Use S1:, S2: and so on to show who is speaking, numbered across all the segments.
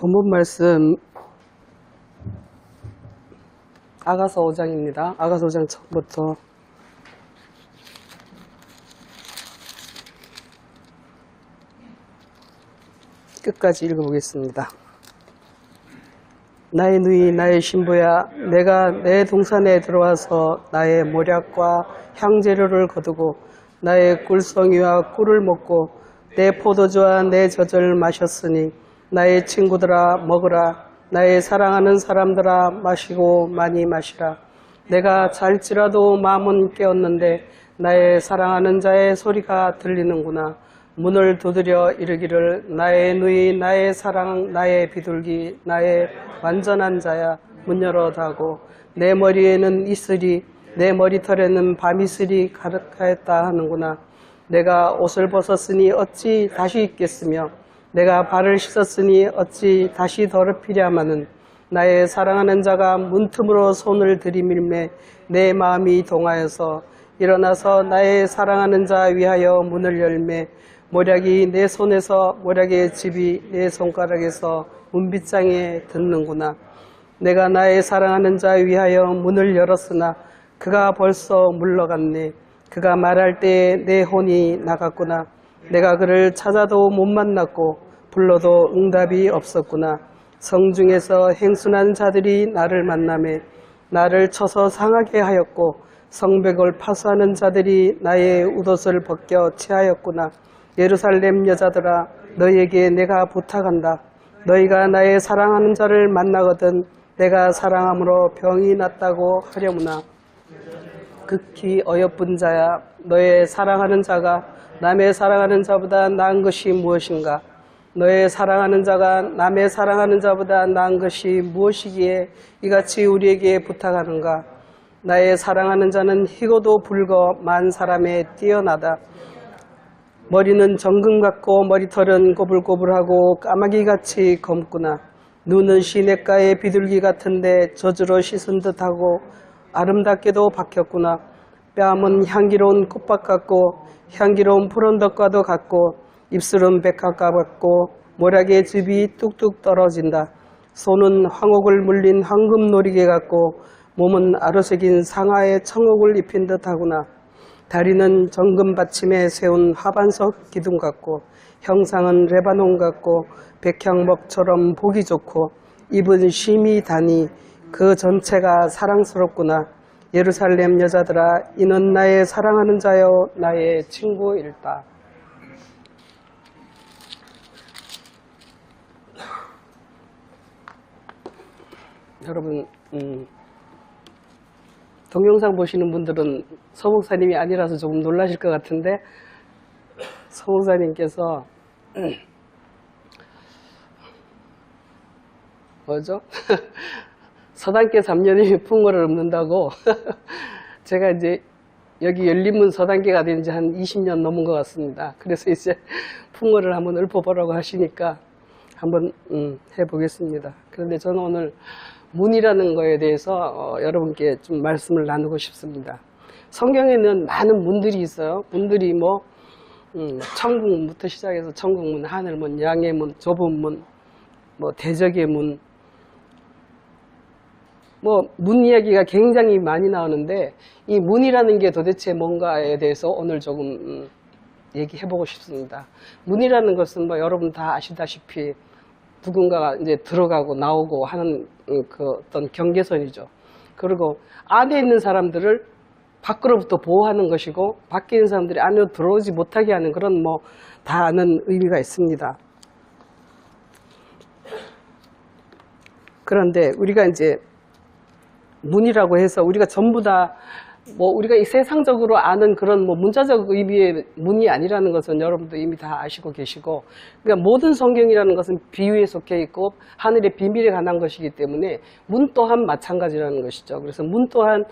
S1: 본문 말씀 아가서 5장입니다. 아가서 5장 처음부터 끝까지 읽어보겠습니다. 나의 누이 나의 신부야, 내가 내 동산에 들어와서 나의 모략과 향재료를 거두고 나의 꿀송이와 꿀을 먹고 내 포도주와 내 젖을 마셨으니 나의 친구들아 먹으라, 나의 사랑하는 사람들아 마시고 많이 마시라. 내가 잘지라도 마음은 깨었는데 나의 사랑하는 자의 소리가 들리는구나. 문을 두드려 이르기를 나의 누이 나의 사랑 나의 비둘기 나의 완전한 자야, 문 열어다고. 내 머리에는 이슬이 내 머리털에는 밤이슬이 가득하였다 하는구나. 내가 옷을 벗었으니 어찌 다시 입겠으며 내가 발을 씻었으니 어찌 다시 더럽히랴마는. 나의 사랑하는 자가 문틈으로 손을 들이밀매 내 마음이 동하여서 일어나서 나의 사랑하는 자 위하여 문을 열매 모략이 내 손에서 모략의 집이 내 손가락에서 문빗장에 듣는구나. 내가 나의 사랑하는 자 위하여 문을 열었으나 그가 벌써 물러갔네. 그가 말할 때에 내 혼이 나갔구나. 내가 그를 찾아도 못 만났고 불러도 응답이 없었구나. 성중에서 행순한 자들이 나를 만나매 나를 쳐서 상하게 하였고 성벽을 파수하는 자들이 나의 웃옷을 벗겨 취하였구나. 예루살렘 여자들아, 너희에게 내가 부탁한다. 너희가 나의 사랑하는 자를 만나거든 내가 사랑함으로 병이 낫다고 하려무나. 극히 어여쁜 자야, 너의 사랑하는 자가 남의 사랑하는 자보다 나은 것이 무엇인가? 너의 사랑하는 자가 남의 사랑하는 자보다 나은 것이 무엇이기에 이같이 우리에게 부탁하는가? 나의 사랑하는 자는 희고도 붉어 만 사람에 뛰어나다. 머리는 정금 같고 머리털은 꼬불꼬불하고 까마귀같이 검구나. 눈은 시냇가의 비둘기 같은데 젖으로 씻은 듯하고 아름답게도 박혔구나. 뺨은 향기로운 꽃밭 같고 향기로운 푸른덕과도 같고 입술은 백합과 같고 모략의 즙이 뚝뚝 떨어진다. 손은 황옥을 물린 황금 놀이개 같고 몸은 아로새긴 상아의 청옥을 입힌 듯하구나. 다리는 정금 받침에 세운 하반석 기둥 같고 형상은 레바논 같고 백향목처럼 보기 좋고 입은 심이 다니 그 전체가 사랑스럽구나. 예루살렘 여자들아, 이는 나의 사랑하는 자요 나의 친구일다. 여러분, 동영상 보시는 분들은 서 목사님이 아니라서 조금 놀라실 것 같은데, 서 목사님께서 뭐죠? 서당계 3년이면 풍어를 읊는다고. 제가 이제 여기 열린문 서당계가 된 지 한 20년 넘은 것 같습니다. 그래서 이제 풍어를 한번 읊어보라고 하시니까 한번 해보겠습니다. 그런데 저는 오늘 문이라는 거에 대해서 여러분께 좀 말씀을 나누고 싶습니다. 성경에는 많은 문들이 있어요. 문들이 뭐 천국문부터 시작해서 천국문, 하늘문, 양의 문, 좁은 문, 뭐 대적의 문, 뭐 문 이야기가 굉장히 많이 나오는데 이 문이라는 게 도대체 뭔가에 대해서 오늘 조금 얘기해보고 싶습니다. 문이라는 것은 뭐 여러분 다 아시다시피 누군가가 이제 들어가고 나오고 하는 그 어떤 경계선이죠. 그리고 안에 있는 사람들을 밖으로부터 보호하는 것이고 밖에 있는 사람들이 안으로 들어오지 못하게 하는 그런 뭐 다 아는 의미가 있습니다. 그런데 우리가 이제 문이라고 해서 우리가 전부 다 뭐 우리가 이 세상적으로 아는 그런 뭐 문자적 의미의 문이 아니라는 것은 여러분도 이미 다 아시고 계시고, 그러니까 모든 성경이라는 것은 비유에 속해 있고 하늘의 비밀에 관한 것이기 때문에 문 또한 마찬가지라는 것이죠. 그래서 문 또한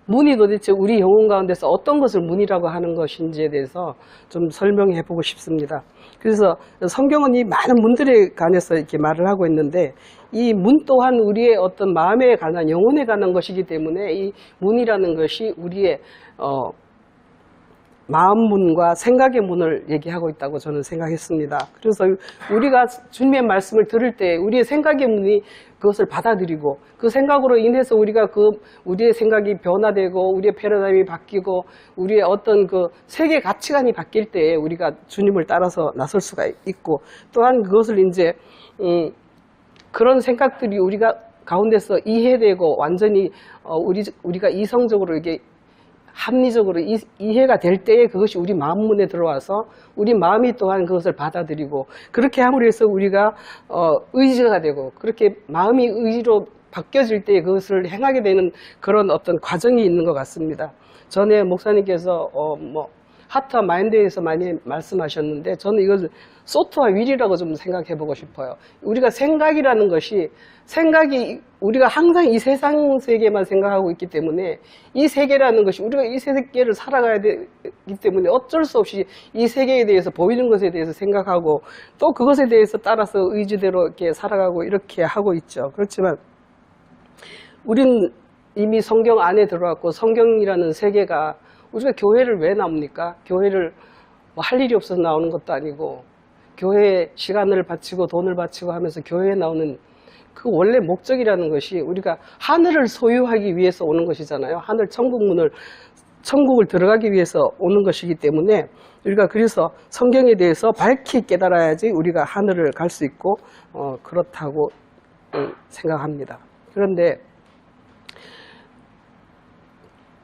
S1: 문이 도대체 우리 영혼 가운데서 어떤 것을 문이라고 하는 것인지에 대해서 좀 설명해 보고 싶습니다. 그래서 성경은 이 많은 문들에 관해서 이렇게 말을 하고 있는데 이 문 또한 우리의 어떤 마음에 관한 영혼에 관한 것이기 때문에 이 문이라는 것이 우리의 마음 문과 생각의 문을 얘기하고 있다고 저는 생각했습니다. 그래서 우리가 주님의 말씀을 들을 때 우리의 생각의 문이 그것을 받아들이고 그 생각으로 인해서 우리의 생각이 변화되고 우리의 패러다임이 바뀌고 우리의 어떤 그 세계 가치관이 바뀔 때 우리가 주님을 따라서 나설 수가 있고 또한 그것을 이제 그런 생각들이 우리가 가운데서 이해되고 완전히 우리가 이성적으로 이게 합리적으로 이해가 될 때에 그것이 우리 마음 문에 들어와서 우리 마음이 또한 그것을 받아들이고 그렇게 함으로 해서 우리가 의지가 되고 그렇게 마음이 의지로 바뀌어질 때에 그것을 행하게 되는 그런 어떤 과정이 있는 것 같습니다. 전에 목사님께서 하트와 마인드에서 많이 말씀하셨는데 저는 이걸 소트와 윌이라고 좀 생각해 보고 싶어요. 우리가 생각이라는 것이 우리가 항상 이 세상 세계만 생각하고 있기 때문에 이 세계라는 것이 우리가 이 세계를 살아가야 되기 때문에 어쩔 수 없이 이 세계에 대해서 보이는 것에 대해서 생각하고 또 그것에 대해서 따라서 의지대로 이렇게 살아가고 이렇게 하고 있죠. 그렇지만 우린 이미 성경 안에 들어왔고 성경이라는 세계가 우리가 교회를 왜 나옵니까? 교회를 할 일이 없어서 나오는 것도 아니고 교회에 시간을 바치고 돈을 바치고 하면서 교회에 나오는 그 원래 목적이라는 것이 우리가 하늘을 소유하기 위해서 오는 것이잖아요. 하늘 천국을 들어가기 위해서 오는 것이기 때문에 우리가 그래서 성경에 대해서 밝히 깨달아야지 우리가 하늘을 갈 수 있고 그렇다고 생각합니다. 그런데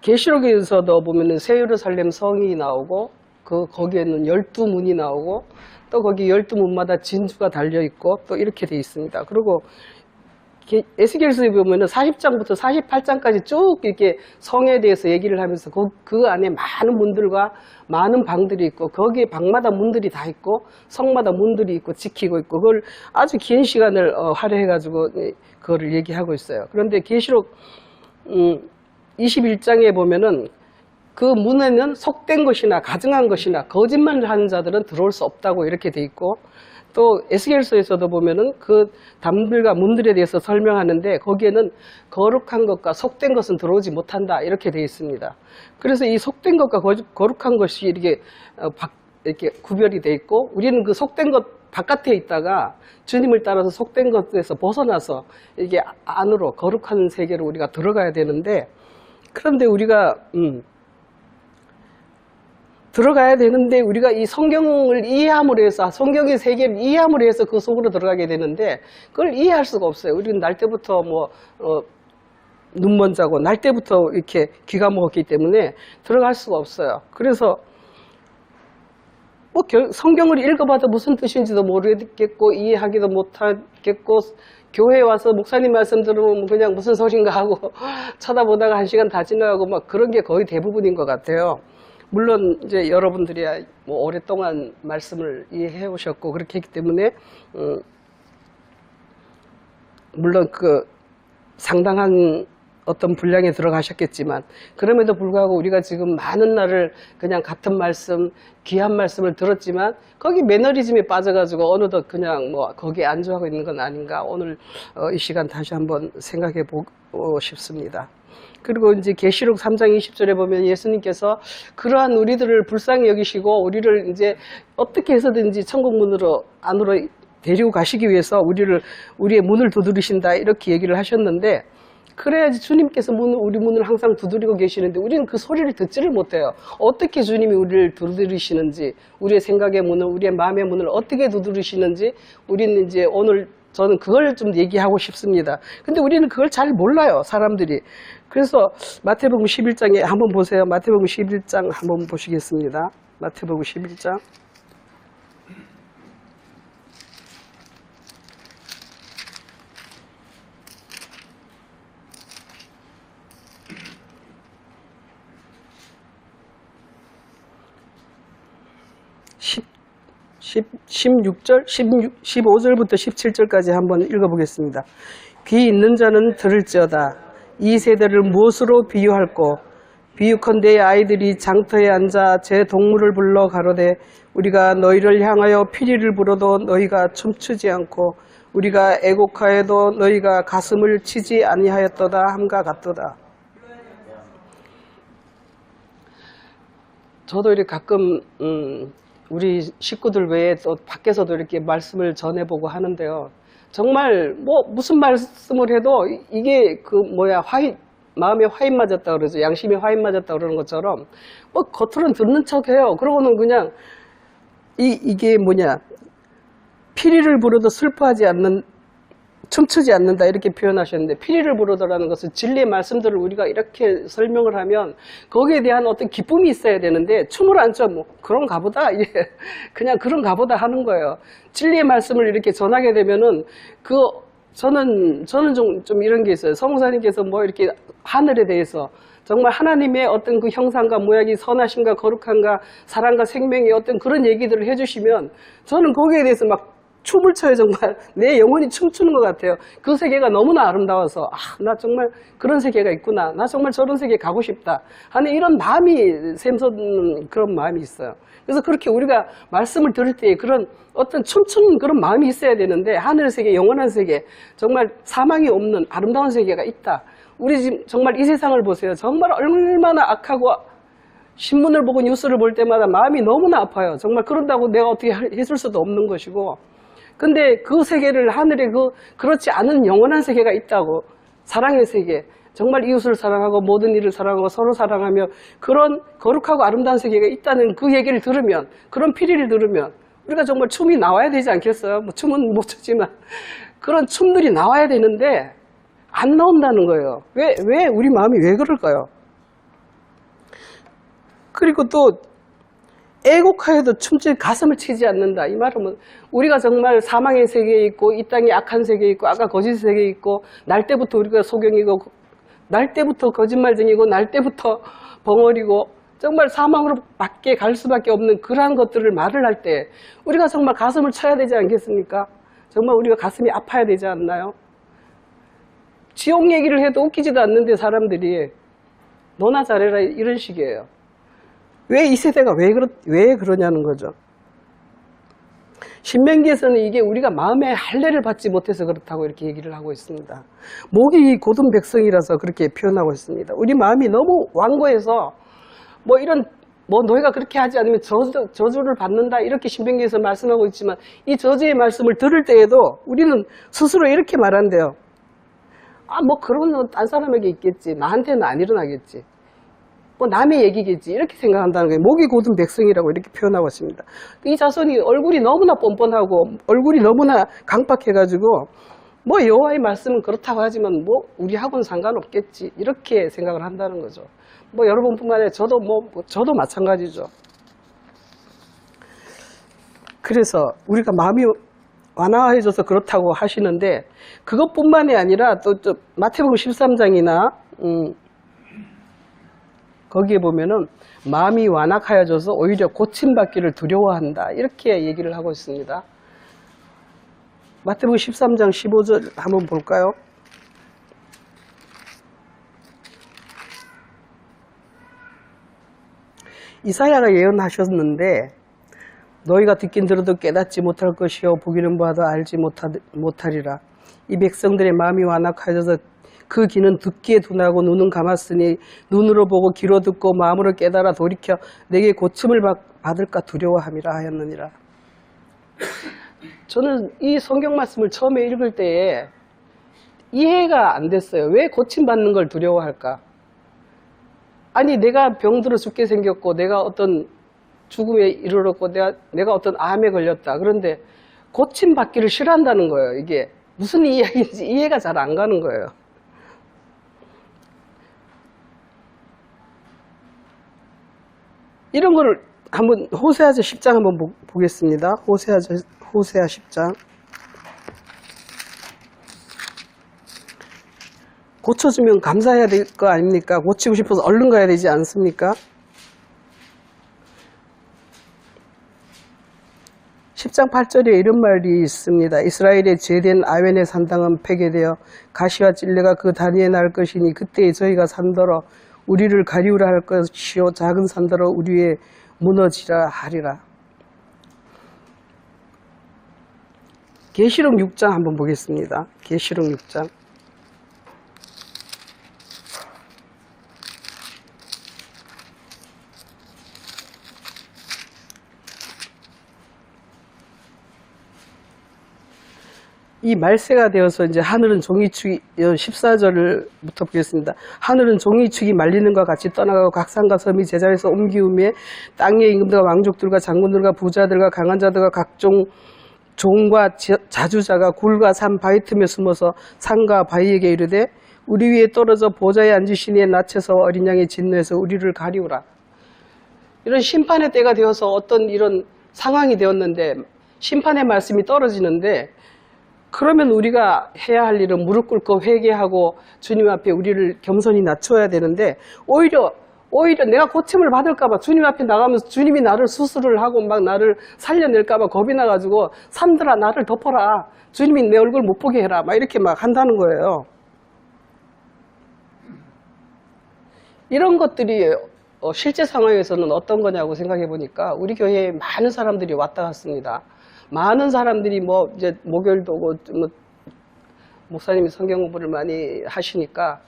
S1: 계시록에서도 보면은 새 예루살렘 성이 나오고 거기에는 12문이 나오고 또 거기 12문마다 진주가 달려 있고 또 이렇게 돼 있습니다. 그리고 에스겔서에 보면은 40장부터 48장까지 쭉 이렇게 성에 대해서 얘기를 하면서 그 안에 많은 문들과 많은 방들이 있고 거기에 방마다 문들이 다 있고 성마다 문들이 있고 지키고 있고 그걸 아주 긴 시간을 할애해 가지고 그거를 얘기하고 있어요. 그런데 계시록 21장에 보면은 그 문에는 속된 것이나 가증한 것이나 거짓말을 하는 자들은 들어올 수 없다고 이렇게 돼 있고 또 에스겔서에서도 보면은 그 담들과 문들에 대해서 설명하는데 거기에는 거룩한 것과 속된 것은 들어오지 못한다 이렇게 돼 있습니다. 그래서 이 속된 것과 거룩한 것이 이렇게 구별이 돼 있고 우리는 그 속된 것 바깥에 있다가 주님을 따라서 속된 것에서 벗어나서 이게 안으로 거룩한 세계로 우리가 들어가야 되는데 그런데 우리가 들어가야 되는데 우리가 이 성경을 이해함으로 해서 성경의 세계를 이해함으로 해서 그 속으로 들어가게 되는데 그걸 이해할 수가 없어요. 우리는 날 때부터 눈 먼 자고 날 때부터 이렇게 귀가 먹었기 때문에 들어갈 수가 없어요. 그래서 성경을 읽어봐도 무슨 뜻인지도 모르겠고 이해하기도 못하겠고 교회에 와서 목사님 말씀 들으면 그냥 무슨 소린가 하고 쳐다보다가 1시간 다 지나가고 막 그런 게 거의 대부분인 것 같아요. 물론 이제 여러분들이야 오랫동안 말씀을 이해해 오셨고 그렇게 했기 때문에 물론 그 상당한 어떤 분량에 들어가셨겠지만 그럼에도 불구하고 우리가 지금 많은 날을 그냥 같은 말씀 귀한 말씀을 들었지만 거기 매너리즘에 빠져가지고 어느덧 그냥 거기에 안주하고 있는 건 아닌가 오늘 이 시간 다시 한번 생각해 보고 싶습니다. 그리고 이제 계시록 3장 20절에 보면 예수님께서 그러한 우리들을 불쌍히 여기시고 우리를 이제 어떻게 해서든지 천국 안으로 데리고 가시기 위해서 우리의 문을 두드리신다 이렇게 얘기를 하셨는데 그래야지 주님께서 우리 문을 항상 두드리고 계시는데 우리는 그 소리를 듣지를 못해요. 어떻게 주님이 우리를 두드리시는지 우리의 생각의 문을 우리의 마음의 문을 어떻게 두드리시는지 우리는 이제 오늘 저는 그걸 좀 얘기하고 싶습니다. 근데 우리는 그걸 잘 몰라요, 사람들이. 그래서 마태복음 11장에 한번 보세요. 마태복음 11장 한번 보시겠습니다. 마태복음 11장. (16절) 15절부터 17절까지 한번 읽어보겠습니다. 귀 있는 자는 들을지어다. 이 세대를 무엇으로 비유할꼬? 비유컨대 아이들이 장터에 앉아 제 동물을 불러 가로되 우리가 너희를 향하여 피리를 불어도 너희가 춤추지 않고 우리가 애곡하여도 너희가 가슴을 치지 아니하였도다 함과 같도다. 저도 이렇게 가끔 우리 식구들 외에 또 밖에서도 이렇게 말씀을 전해보고 하는데요. 정말 뭐 무슨 말씀을 해도 이게 그 뭐야 마음에 화인 맞았다 그러죠. 양심에 화인 맞았다 그러는 것처럼 뭐 겉으로는 듣는 척해요. 그러고는 그냥 이게 뭐냐 피리를 부르도 슬퍼하지 않는 춤추지 않는다 이렇게 표현하셨는데 피리를 부르더라는 것은 진리의 말씀들을 우리가 이렇게 설명을 하면 거기에 대한 어떤 기쁨이 있어야 되는데 춤을 안 춰 뭐 그런가 보다 그냥 그런가 보다 하는 거예요. 진리의 말씀을 이렇게 전하게 되면은 저는 좀 이런 게 있어요. 성모사님께서 뭐 이렇게 하늘에 대해서 정말 하나님의 어떤 그 형상과 모양이 선하신가 거룩한가 사랑과 생명의 어떤 그런 얘기들을 해주시면 저는 거기에 대해서 막 춤을 춰요. 정말 내 영혼이 춤추는 것 같아요. 그 세계가 너무나 아름다워서 나 정말 그런 세계가 있구나. 나 정말 저런 세계 가고 싶다 하는 이런 마음이 샘솟는 그런 마음이 있어요. 그래서 그렇게 우리가 말씀을 들을 때 그런 어떤 춤추는 그런 마음이 있어야 되는데 하늘 세계, 영원한 세계, 정말 사망이 없는 아름다운 세계가 있다. 우리 지금 정말 이 세상을 보세요. 정말 얼마나 악하고 신문을 보고 뉴스를 볼 때마다 마음이 너무나 아파요. 정말 그런다고 내가 어떻게 해줄 수도 없는 것이고 근데 그 세계를 하늘에 그렇지 않은 영원한 세계가 있다고 사랑의 세계 정말 이웃을 사랑하고 모든 일을 사랑하고 서로 사랑하며 그런 거룩하고 아름다운 세계가 있다는 그 얘기를 들으면 그런 피리를 들으면 우리가 정말 춤이 나와야 되지 않겠어요? 뭐 춤은 못 추지만 그런 춤들이 나와야 되는데 안 나온다는 거예요. 왜 우리 마음이 왜 그럴까요? 그리고 또 애곡하여도 춤추 가슴을 치지 않는다. 이 말은 우리가 정말 사망의 세계에 있고 이 땅에 악한 세계에 있고 아까 거짓 세계에 있고 날 때부터 우리가 소경이고 날 때부터 거짓말쟁이고 날 때부터 벙어리고 정말 사망으로 밖에 갈 수밖에 없는 그러한 것들을 말을 할 때 우리가 정말 가슴을 쳐야 되지 않겠습니까? 정말 우리가 가슴이 아파야 되지 않나요? 지옥 얘기를 해도 웃기지도 않는데 사람들이 너나 잘해라 이런 식이에요. 왜 이 세대가 왜 그러냐는 거죠. 신명기에서는 이게 우리가 마음에 할례를 받지 못해서 그렇다고 이렇게 얘기를 하고 있습니다. 목이 곧은 백성이라서 그렇게 표현하고 있습니다. 우리 마음이 너무 완고해서 너희가 그렇게 하지 않으면 저주를 받는다 이렇게 신명기에서 말씀하고 있지만 이 저주의 말씀을 들을 때에도 우리는 스스로 이렇게 말한대요. 그런 건 딴 사람에게 있겠지. 나한테는 안 일어나겠지. 남의 얘기겠지 이렇게 생각한다는 거예요. 목이 곧은 백성이라고 이렇게 표현하고 있습니다. 이 자손이 얼굴이 너무나 뻔뻔하고 얼굴이 너무나 강박해가지고 여호와의 말씀은 그렇다고 하지만 우리하고는 상관없겠지 이렇게 생각을 한다는 거죠. 여러분뿐만 아니라 저도 마찬가지죠. 그래서 우리가 마음이 완화해져서 그렇다고 하시는데 그것뿐만이 아니라 또 마태복음 13장이나 거기에 보면은 마음이 완악하여져서 오히려 고침받기를 두려워한다 이렇게 얘기를 하고 있습니다. 마태복음 13장 15절 한번 볼까요? 이사야가 예언하셨는데 너희가 듣긴 들어도 깨닫지 못할 것이요 보기는 봐도 알지 못하리라. 이 백성들의 마음이 완악하여져서 그 귀는 듣기에 둔하고 눈은 감았으니 눈으로 보고 귀로 듣고 마음으로 깨달아 돌이켜 내게 고침을 받을까 두려워함이라 하였느니라. 저는 이 성경 말씀을 처음에 읽을 때에 이해가 안 됐어요. 왜 고침받는 걸 두려워할까? 아니 내가 병들어 죽게 생겼고 내가 어떤 죽음에 이르렀고 내가 어떤 암에 걸렸다. 그런데 고침받기를 싫어한다는 거예요. 이게 무슨 이야기인지 이해가 잘 안 가는 거예요. 이런 거를 한번 호세아서 10장 한번 보겠습니다. 호세아 10장. 고쳐주면 감사해야 될 거 아닙니까? 고치고 싶어서 얼른 가야 되지 않습니까? 10장 8절에 이런 말이 있습니다. 이스라엘의 죄된 아웬의 산당은 폐괴되어 가시와 찔레가 그 다리에 날 것이니 그때에 저희가 산더러 우리를 가리우라 할 것이요 작은 산더러 우리 위에 무너지라 하리라. 계시록 6장 한번 보겠습니다. 계시록 6장. 이 말세가 되어서 이제 하늘은 종이축이 14절부터 보겠습니다. 하늘은 종이축이 말리는 것 같이 떠나가고 각 산과 섬이 제자리에서 옮기우며 땅의 임금들과 왕족들과 장군들과 부자들과 강한 자들과 각종 종과 자주자가 굴과 산 바위 틈에 숨어서 산과 바위에게 이르되 우리 위에 떨어져 보좌에 앉으신 이의 낯에서 어린 양의 진노에서 우리를 가리우라. 이런 심판의 때가 되어서 어떤 이런 상황이 되었는데 심판의 말씀이 떨어지는데 그러면 우리가 해야 할 일은 무릎 꿇고 회개하고 주님 앞에 우리를 겸손히 낮춰야 되는데 오히려 내가 고침을 받을까 봐 주님 앞에 나가면서 주님이 나를 수술을 하고 막 나를 살려낼까 봐 겁이 나가지고 산들아 나를 덮어라. 주님이 내 얼굴 못 보게 해라. 막 이렇게 막 한다는 거예요. 이런 것들이 실제 상황에서는 어떤 거냐고 생각해 보니까 우리 교회에 많은 사람들이 왔다 갔습니다. 많은 사람들이 뭐 이제 목요일도 오고 뭐 목사님이 성경 공부를 많이 하시니까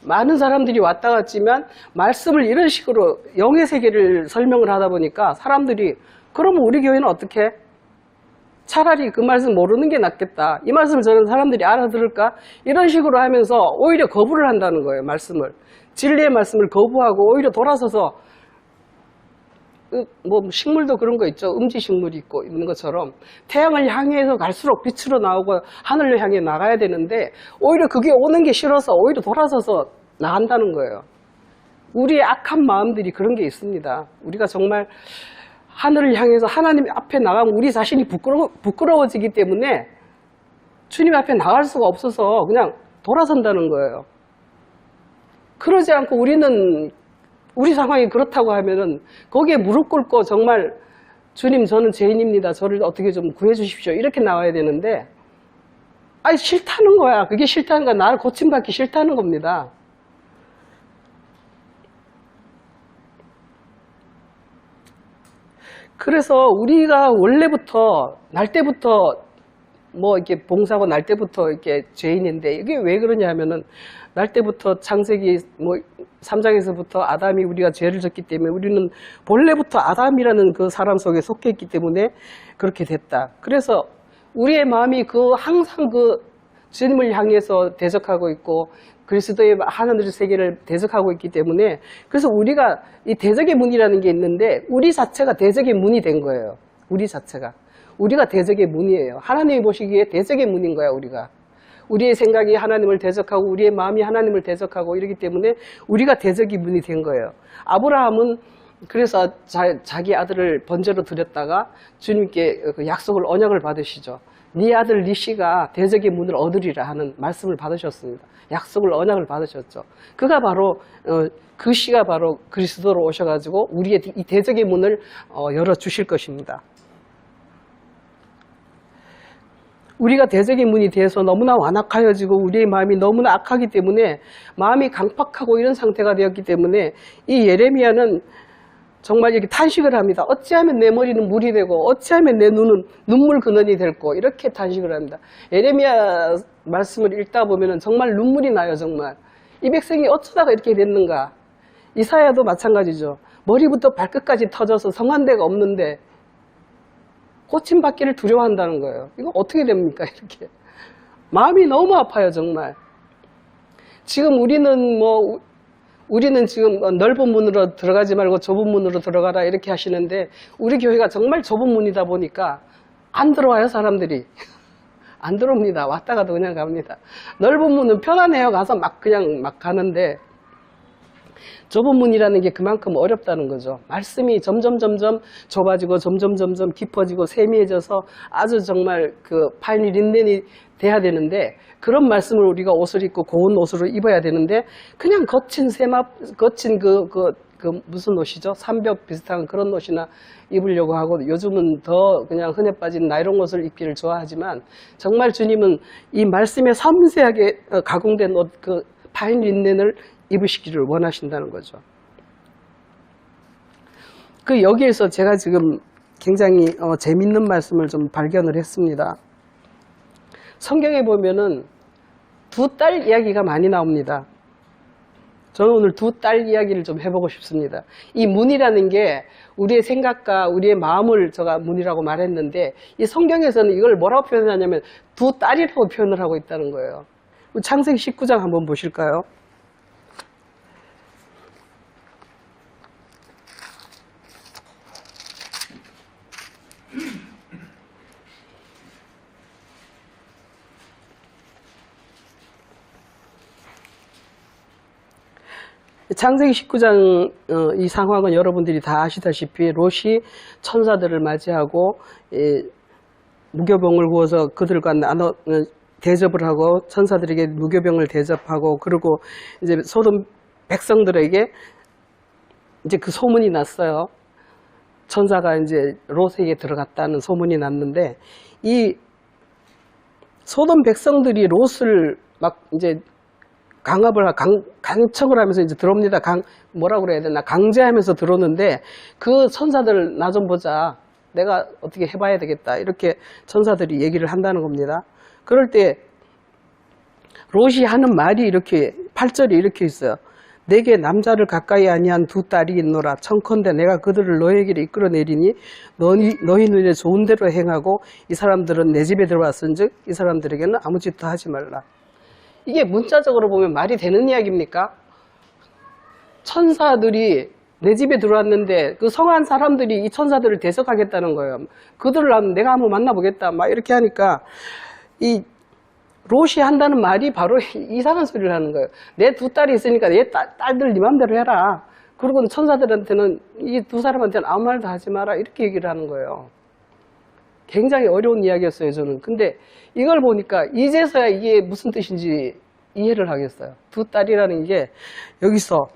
S1: 많은 사람들이 왔다 갔지만 말씀을 이런 식으로 영의 세계를 설명을 하다 보니까 사람들이 그러면 우리 교회는 어떻게? 차라리 그 말씀 모르는 게 낫겠다. 이 말씀을 저는 사람들이 알아들을까? 이런 식으로 하면서 오히려 거부를 한다는 거예요. 말씀을. 진리의 말씀을 거부하고 오히려 돌아서서 뭐 식물도 그런 거 있죠. 음지식물이 있고 있는 것처럼 태양을 향해서 갈수록 빛으로 나오고 하늘을 향해 나가야 되는데 오히려 그게 오는 게 싫어서 오히려 돌아서서 나간다는 거예요. 우리의 악한 마음들이 그런 게 있습니다. 우리가 정말 하늘을 향해서 하나님 앞에 나가면 우리 자신이 부끄러워지기 때문에 주님 앞에 나갈 수가 없어서 그냥 돌아선다는 거예요. 그러지 않고 우리 상황이 그렇다고 하면은 거기에 무릎 꿇고 정말 주님 저는 죄인입니다. 저를 어떻게 좀 구해 주십시오. 이렇게 나와야 되는데 아니 싫다는 거야. 그게 싫다는 거야. 나를 고침받기 싫다는 겁니다. 그래서 우리가 원래부터 날 때부터 뭐 이렇게 봉사하고 날 때부터 이렇게 죄인인데 이게 왜 그러냐 하면은 날 때부터 창세기 뭐 3장에서부터 아담이 우리가 죄를 졌기 때문에 우리는 본래부터 아담이라는 그 사람 속에 속해 있기 때문에 그렇게 됐다. 그래서 우리의 마음이 항상 그 주님을 향해서 대적하고 있고 그리스도의 하나님의 세계를 대적하고 있기 때문에 그래서 우리가 이 대적의 문이라는 게 있는데 우리 자체가 대적의 문이 된 거예요. 우리가 대적의 문이에요. 하나님이 보시기에 대적의 문인 거야, 우리가. 우리의 생각이 하나님을 대적하고 우리의 마음이 하나님을 대적하고 이러기 때문에 우리가 대적의 문이 된 거예요. 아브라함은 그래서 자기 아들을 번제로 드렸다가 주님께 그 약속을 언약을 받으시죠. 네 아들 네 씨가 대적의 문을 얻으리라 하는 말씀을 받으셨습니다. 약속을 언약을 받으셨죠. 그가 바로 그 씨가 바로 그리스도로 오셔가지고 우리의 이 대적의 문을 열어주실 것입니다. 우리가 대적의 문이 돼서 너무나 완악하여지고 우리의 마음이 너무나 악하기 때문에 마음이 강팍하고 이런 상태가 되었기 때문에 이 예레미야는 정말 이렇게 탄식을 합니다. 어찌하면 내 머리는 물이 되고 어찌하면 내 눈은 눈물 근원이 될고 이렇게 탄식을 합니다. 예레미야 말씀을 읽다 보면 정말 눈물이 나요. 정말 이 백성이 어쩌다가 이렇게 됐는가. 이사야도 마찬가지죠. 머리부터 발끝까지 터져서 성한 데가 없는데 고침받기를 두려워한다는 거예요. 이거 어떻게 됩니까? 이렇게 마음이 너무 아파요. 정말 지금 우리는 지금 넓은 문으로 들어가지 말고 좁은 문으로 들어가라 이렇게 하시는데 우리 교회가 정말 좁은 문이다 보니까 안 들어와요. 사람들이 안 들어옵니다. 왔다가도 그냥 갑니다. 넓은 문은 편안해요. 가서 그냥 막 가는데 좁은 문이라는 게 그만큼 어렵다는 거죠. 말씀이 점점 좁아지고 점점 깊어지고 세미해져서 아주 정말 그 파인이 린넨이 돼야 되는데 그런 말씀을 우리가 옷을 입고 고운 옷으로 입어야 되는데 그냥 거친 무슨 옷이죠? 삼벽 비슷한 그런 옷이나 입으려고 하고 요즘은 더 그냥 흔해 빠진 나이론 옷을 입기를 좋아하지만 정말 주님은 이 말씀에 섬세하게 가공된 옷 그 파인 린넨을 입으시기를 원하신다는 거죠. 여기에서 제가 지금 굉장히 재밌는 말씀을 좀 발견을 했습니다. 성경에 보면은 두 딸 이야기가 많이 나옵니다. 저는 오늘 두 딸 이야기를 좀 해보고 싶습니다. 이 문이라는 게 우리의 생각과 우리의 마음을 제가 문이라고 말했는데, 이 성경에서는 이걸 뭐라고 표현하냐면 두 딸이라고 표현을 하고 있다는 거예요. 창세기 19장 한번 보실까요? 창세기 19장 이 상황은 여러분들이 다 아시다시피 롯이 천사들을 맞이하고 무교병을 구워서 그들과 나눠 대접을 하고 천사들에게 무교병을 대접하고, 그리고 이제 소돔 백성들에게 이제 그 소문이 났어요. 천사가 이제 롯에게 들어갔다는 소문이 났는데, 이 소돔 백성들이 롯을 막 이제 강청을 하면서 이제 들어옵니다. 뭐라고 그래야 되나, 강제하면서 들어오는데, 그 천사들 나 좀 보자, 내가 어떻게 해봐야 되겠다, 이렇게 천사들이 얘기를 한다는 겁니다. 그럴 때 롯이 하는 말이 이렇게 8절에 이렇게 있어요. 내게 남자를 가까이 아니한 두 딸이 있노라. 청컨대 내가 그들을 너에게로 이끌어내리니 너희 눈에 좋은 대로 행하고 이 사람들은 내 집에 들어왔은즉 이 사람들에게는 아무 짓도 하지 말라. 이게 문자적으로 보면 말이 되는 이야기입니까? 천사들이 내 집에 들어왔는데 그 성한 사람들이 이 천사들을 대적하겠다는 거예요. 그들을 내가 한번 만나보겠다 막 이렇게 하니까 이 롯이 한다는 말이 바로 이상한 소리를 하는 거예요. 내 두 딸이 있으니까 내 딸들 네 맘대로 해라. 그리고 천사들한테는, 이 두 사람한테는 아무 말도 하지 마라, 이렇게 얘기를 하는 거예요. 굉장히 어려운 이야기였어요, 저는. 근데 이걸 보니까 이제서야 이게 무슨 뜻인지 이해를 하겠어요. 두 딸이라는 게 여기서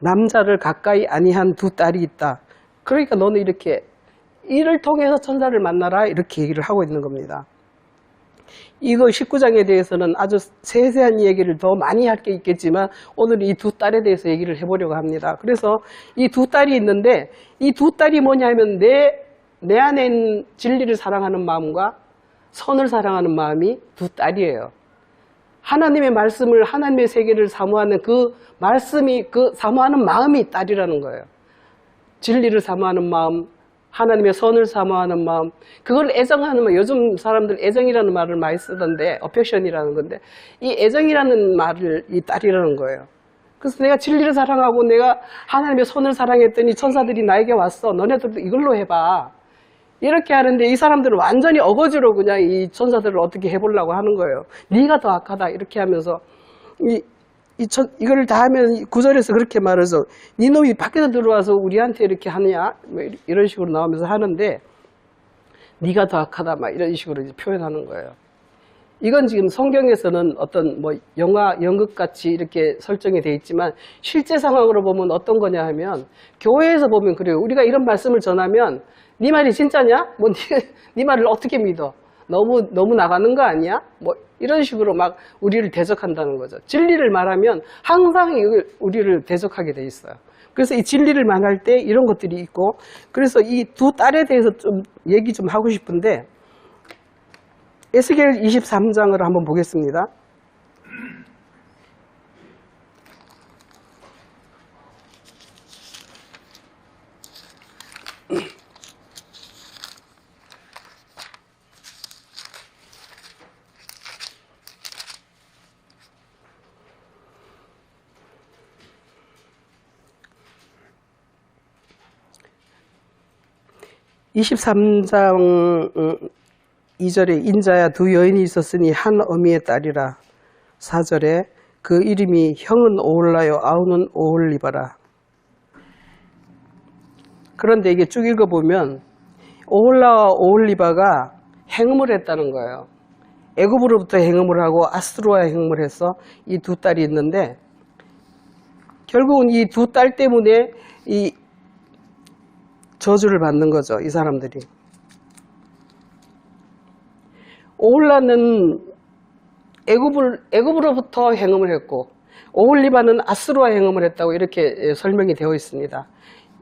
S1: 남자를 가까이 아니한 두 딸이 있다. 그러니까 너는 이렇게 이를 통해서 천사를 만나라, 이렇게 얘기를 하고 있는 겁니다. 이거 19장에 대해서는 아주 세세한 얘기를 더 많이 할 게 있겠지만 오늘 이 두 딸에 대해서 얘기를 해보려고 합니다. 그래서 이 두 딸이 있는데, 이 두 딸이 뭐냐 하면 내 안에 있는 진리를 사랑하는 마음과 선을 사랑하는 마음이 두 딸이에요. 하나님의 말씀을, 하나님의 세계를 사모하는 그 말씀이, 그 사모하는 마음이 딸이라는 거예요. 진리를 사모하는 마음, 하나님의 선을 사모하는 마음, 그걸 애정하는 마음. 요즘 사람들 애정이라는 말을 많이 쓰던데, 어펙션이라는 건데, 이 애정이라는 말을 이 딸이라는 거예요. 그래서 내가 진리를 사랑하고 내가 하나님의 선을 사랑했더니 천사들이 나에게 왔어. 너네들도 이걸로 해봐. 이렇게 하는데 이 사람들은 완전히 어거지로 그냥 이 천사들을 어떻게 해보려고 하는 거예요. 네가 더 악하다, 이렇게 하면서 이걸 다 하면 9절에서 그렇게 말해서 네 놈이 밖에서 들어와서 우리한테 이렇게 하느냐, 뭐 이런 식으로 나오면서 하는데, 네가 더 악하다, 막 이런 식으로 이제 표현하는 거예요. 이건 지금 성경에서는 어떤 뭐 영화, 연극같이 이렇게 설정이 돼 있지만 실제 상황으로 보면 어떤 거냐 하면, 교회에서 보면 그래요. 우리가 이런 말씀을 전하면 네 말이 진짜냐? 뭐 네 말을 어떻게 믿어? 너무 나가는 거 아니야? 뭐 이런 식으로 막 우리를 대적한다는 거죠. 진리를 말하면 항상 우리를 대적하게 돼 있어요. 그래서 이 진리를 말할 때 이런 것들이 있고, 그래서 이 두 딸에 대해서 좀 얘기 좀 하고 싶은데, 에스겔 23장을 한번 보겠습니다. (23장) 2절에 인자야 두 여인이 있었으니 한 어미의 딸이라. 4절에 그 이름이 형은 오홀라요 아우는 오홀리바라. 그런데 이게 쭉 읽어보면 오홀라와 오홀리바가 행음을 했다는 거예요. 애굽으로부터 행음을 하고 아스루와 행음을 해서 이 두 딸이 있는데, 결국은 이 두 딸 때문에 이 저주를 받는 거죠, 이 사람들이. 오홀라는 애굽으로부터 행음을 했고, 오홀리바는 아스루와 행음을 했다고 이렇게 설명이 되어 있습니다.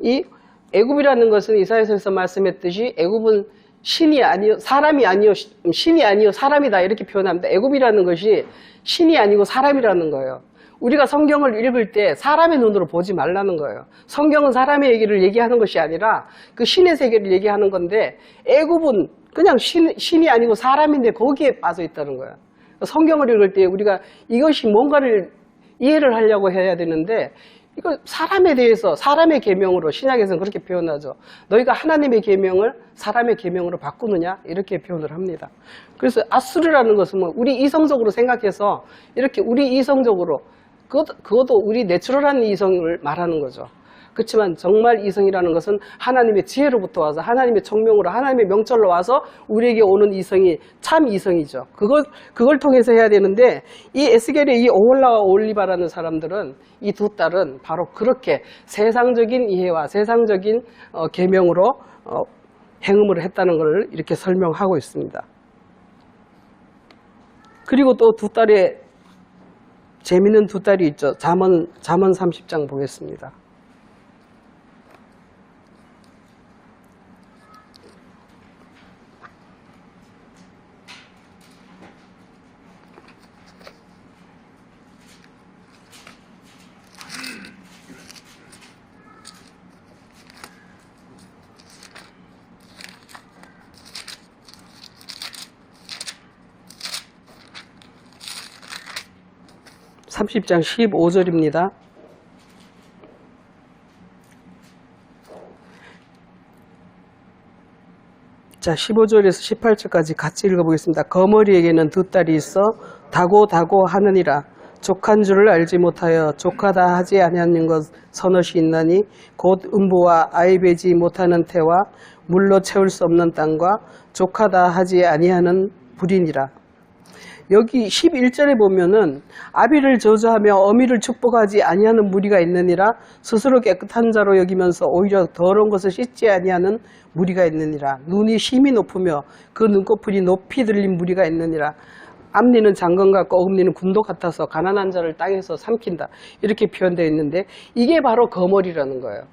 S1: 이 애굽이라는 것은 이사야서에서 말씀했듯이 애굽은 신이 아니요, 사람이 아니요, 신이 아니요, 사람이다, 이렇게 표현합니다. 애굽이라는 것이 신이 아니고 사람이라는 거예요. 우리가 성경을 읽을 때 사람의 눈으로 보지 말라는 거예요. 성경은 사람의 얘기를 얘기하는 것이 아니라 그 신의 세계를 얘기하는 건데 애굽은 그냥 신이 아니고 사람인데 거기에 빠져 있다는 거예요. 성경을 읽을 때 우리가 이것이 뭔가를 이해를 하려고 해야 되는데 이거 사람에 대해서 사람의 계명으로 신약에서는 그렇게 표현하죠. 너희가 하나님의 계명을 사람의 계명으로 바꾸느냐 이렇게 표현을 합니다. 그래서 아수르라는 것은 뭐 우리 이성적으로 생각해서 이렇게 우리 이성적으로 그것도 우리 내추럴한 이성을 말하는 거죠. 그렇지만 정말 이성이라는 것은 하나님의 지혜로부터 와서 하나님의 청명으로 하나님의 명철로 와서 우리에게 오는 이성이 참 이성이죠. 그걸 통해서 해야 되는데 이 에스겔의 이 오홀라와 올리바라는 사람들은 이 두 딸은 바로 그렇게 세상적인 이해와 세상적인 계명으로 행음을 했다는 것을 이렇게 설명하고 있습니다. 그리고 또 두 딸의 재미있는 두 딸이 있죠. 잠언 30장 보겠습니다. (30장) 15절입니다. 자, 15절에서 18절까지 같이 읽어보겠습니다. 거머리에게는 두 딸이 있어 다고 하느니라. 족한 줄을 알지 못하여 족하다 하지 아니하는 것 서너시 있나니 곧 음부와 아이 베지 못하는 태와 물로 채울 수 없는 땅과 족하다 하지 아니하는 불이니라. 여기 11절에 보면은 아비를 저주하며 어미를 축복하지 아니하는 무리가 있느니라. 스스로 깨끗한 자로 여기면서 오히려 더러운 것을 씻지 아니하는 무리가 있느니라. 눈이 심히 높으며 그 눈꺼풀이 높이 들린 무리가 있느니라. 앞니는 장건 같고 어금니는 군도 같아서 가난한 자를 땅에서 삼킨다. 이렇게 표현되어 있는데 이게 바로 거머리라는 거예요.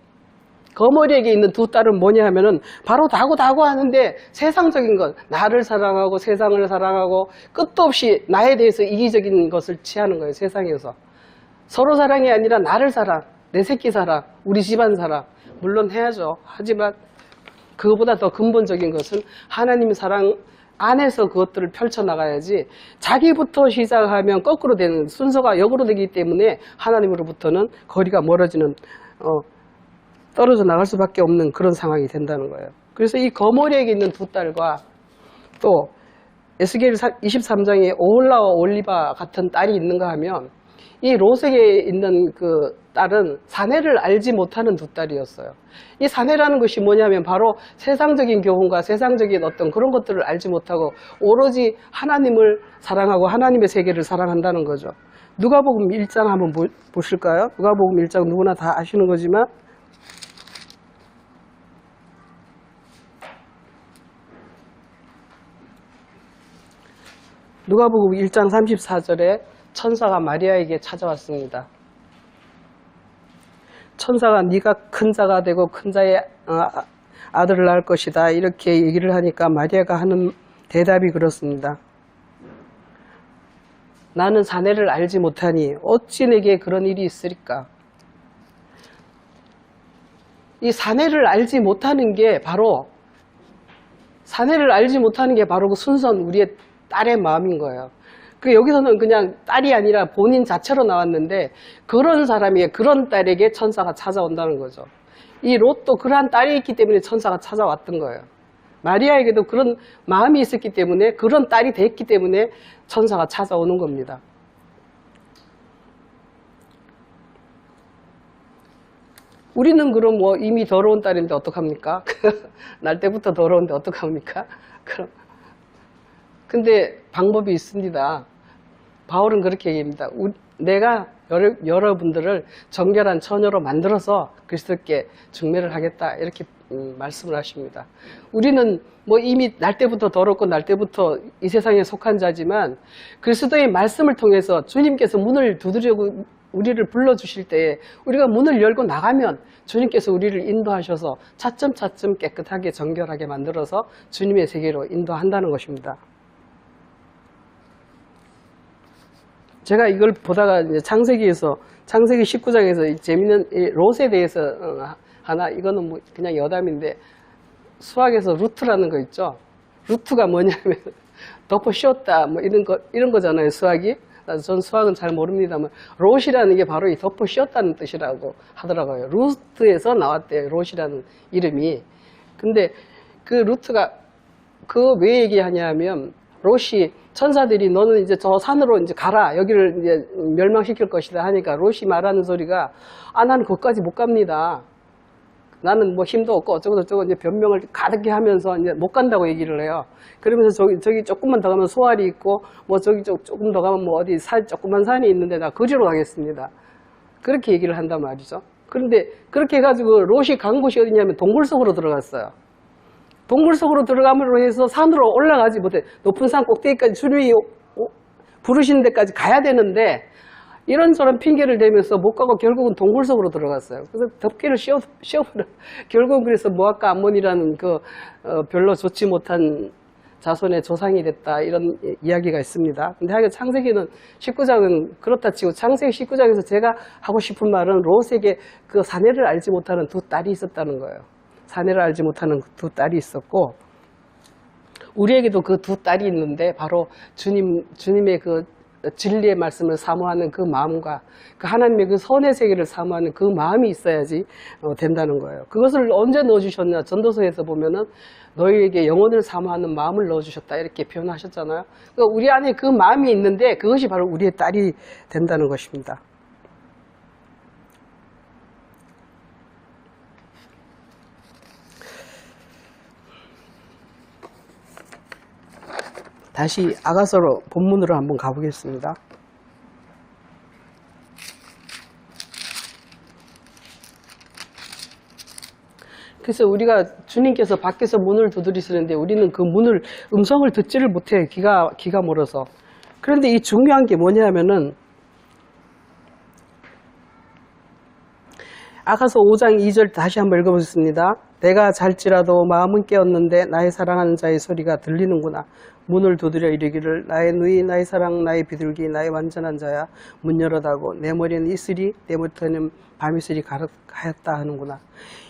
S1: 거머리에게 있는 두 딸은 뭐냐 하면은 바로 다고 하는데 세상적인 것, 나를 사랑하고 세상을 사랑하고 끝도 없이 나에 대해서 이기적인 것을 취하는 거예요. 세상에서 서로 사랑이 아니라 나를 사랑, 내 새끼 사랑, 우리 집안 사랑 물론 해야죠. 하지만 그거보다 더 근본적인 것은 하나님 사랑 안에서 그것들을 펼쳐나가야지 자기부터 시작하면 거꾸로 되는 순서가 역으로 되기 때문에 하나님으로부터는 거리가 멀어지는 떨어져 나갈 수밖에 없는 그런 상황이 된다는 거예요. 그래서 이 거머리에게 있는 두 딸과 또 에스겔 23장에 오홀라와 올리바 같은 딸이 있는가 하면 이 롯에게 있는 그 딸은 사내를 알지 못하는 두 딸이었어요. 이 사내라는 것이 뭐냐면 바로 세상적인 교훈과 세상적인 어떤 그런 것들을 알지 못하고 오로지 하나님을 사랑하고 하나님의 세계를 사랑한다는 거죠. 누가복음 1장 한번 보실까요? 누가복음 1장 누구나 다 아시는 거지만 누가복음 1장 34절에 천사가 마리아에게 찾아왔습니다. 천사가 네가 큰 자가 되고 큰 자의 아들을 낳을 것이다 이렇게 얘기를 하니까 마리아가 하는 대답이 그렇습니다. 나는 사내를 알지 못하니 어찌 내게 그런 일이 있으리까. 이 사내를 알지 못하는 게 바로 그 순수한 우리의 딸의 마음인 거예요. 여기서는 그냥 딸이 아니라 본인 자체로 나왔는데 그런 사람에게 그런 딸에게 천사가 찾아온다는 거죠. 이 롯도 그러한 딸이 있기 때문에 천사가 찾아왔던 거예요. 마리아에게도 그런 마음이 있었기 때문에 그런 딸이 됐기 때문에 천사가 찾아오는 겁니다. 우리는 그럼 뭐 이미 더러운 딸인데 어떡합니까? 날 때부터 더러운데 어떡합니까? 근데 방법이 있습니다. 바울은 그렇게 얘기합니다. 내가 여러분들을 정결한 처녀로 만들어서 그리스도께 중매를 하겠다 이렇게 말씀을 하십니다. 우리는 뭐 이미 날 때부터 더럽고 날 때부터 이 세상에 속한 자지만 그리스도의 말씀을 통해서 주님께서 문을 두드리고 우리를 불러주실 때에 우리가 문을 열고 나가면 주님께서 우리를 인도하셔서 차츰차츰 깨끗하게 정결하게 만들어서 주님의 세계로 인도한다는 것입니다. 제가 이걸 보다가 이제 창세기 19장에서 재밌는 이 롯에 대해서 하나, 이거는 뭐 그냥 여담인데, 수학에서 루트라는 거 있죠. 루트가 뭐냐면 덮어 씌웠다 뭐 이런 거잖아요, 수학이. 전 수학은 잘 모릅니다만 롯이라는 게 바로 이 덮어 씌웠다는 뜻이라고 하더라고요. 루트에서 나왔대요, 롯이라는 이름이. 근데 그 루트가 그 왜 얘기하냐면, 롯이 천사들이 너는 이제 저 산으로 이제 가라, 여기를 이제 멸망시킬 것이다 하니까 롯이 말하는 소리가, 나는 거기까지 못 갑니다. 나는 뭐 힘도 없고 어쩌고저쩌고 이제 변명을 가득히 하면서 이제 못 간다고 얘기를 해요. 그러면서 저기 조금만 더 가면 소알이 있고, 뭐 저기 조금 더 가면 뭐 어디 조그만 산이 있는데 나 거기로 가겠습니다. 그렇게 얘기를 한단 말이죠. 그런데 그렇게 해가지고 롯이 간 곳이 어디냐면 동굴 속으로 들어갔어요. 동굴 속으로 들어감으로 해서 산으로 올라가지 못해. 높은 산 꼭대기까지 주님이 부르시는 데까지 가야 되는데, 이런저런 핑계를 대면서 못 가고 결국은 동굴 속으로 들어갔어요. 그래서 덮개를 씌워버려. 결국은 그래서 모압과 암몬이라는 별로 좋지 못한 자손의 조상이 됐다, 이런 이야기가 있습니다. 근데 하여간 창세기는 19장은 그렇다 치고, 창세기 19장에서 제가 하고 싶은 말은 롯에게 그 사내를 알지 못하는 두 딸이 있었다는 거예요. 사내를 알지 못하는 두 딸이 있었고, 우리에게도 그 두 딸이 있는데, 바로 주님의 그 진리의 말씀을 사모하는 그 마음과 그 하나님의 그 선의 세계를 사모하는 그 마음이 있어야지 된다는 거예요. 그것을 언제 넣어주셨냐? 전도서에서 보면은 너희에게 영혼을 사모하는 마음을 넣어주셨다, 이렇게 표현하셨잖아요. 그러니까 우리 안에 그 마음이 있는데 그것이 바로 우리의 딸이 된다는 것입니다. 다시 아가서로 본문으로 한번 가보겠습니다. 그래서 우리가 주님께서 밖에서 문을 두드리시는데 우리는 그 문을, 음성을 듣지를 못해요. 귀가 멀어서. 그런데 이 중요한 게 뭐냐면은, 아가서 5장 2절 다시 한번 읽어보겠습니다. 내가 잘지라도 마음은 깨었는데 나의 사랑하는 자의 소리가 들리는구나. 문을 두드려 이르기를 나의 누이, 나의 사랑, 나의 비둘기, 나의 완전한 자야, 문 열어다고. 내 머리는 이슬이, 내 머리는 밤이슬이 가였다 하는구나.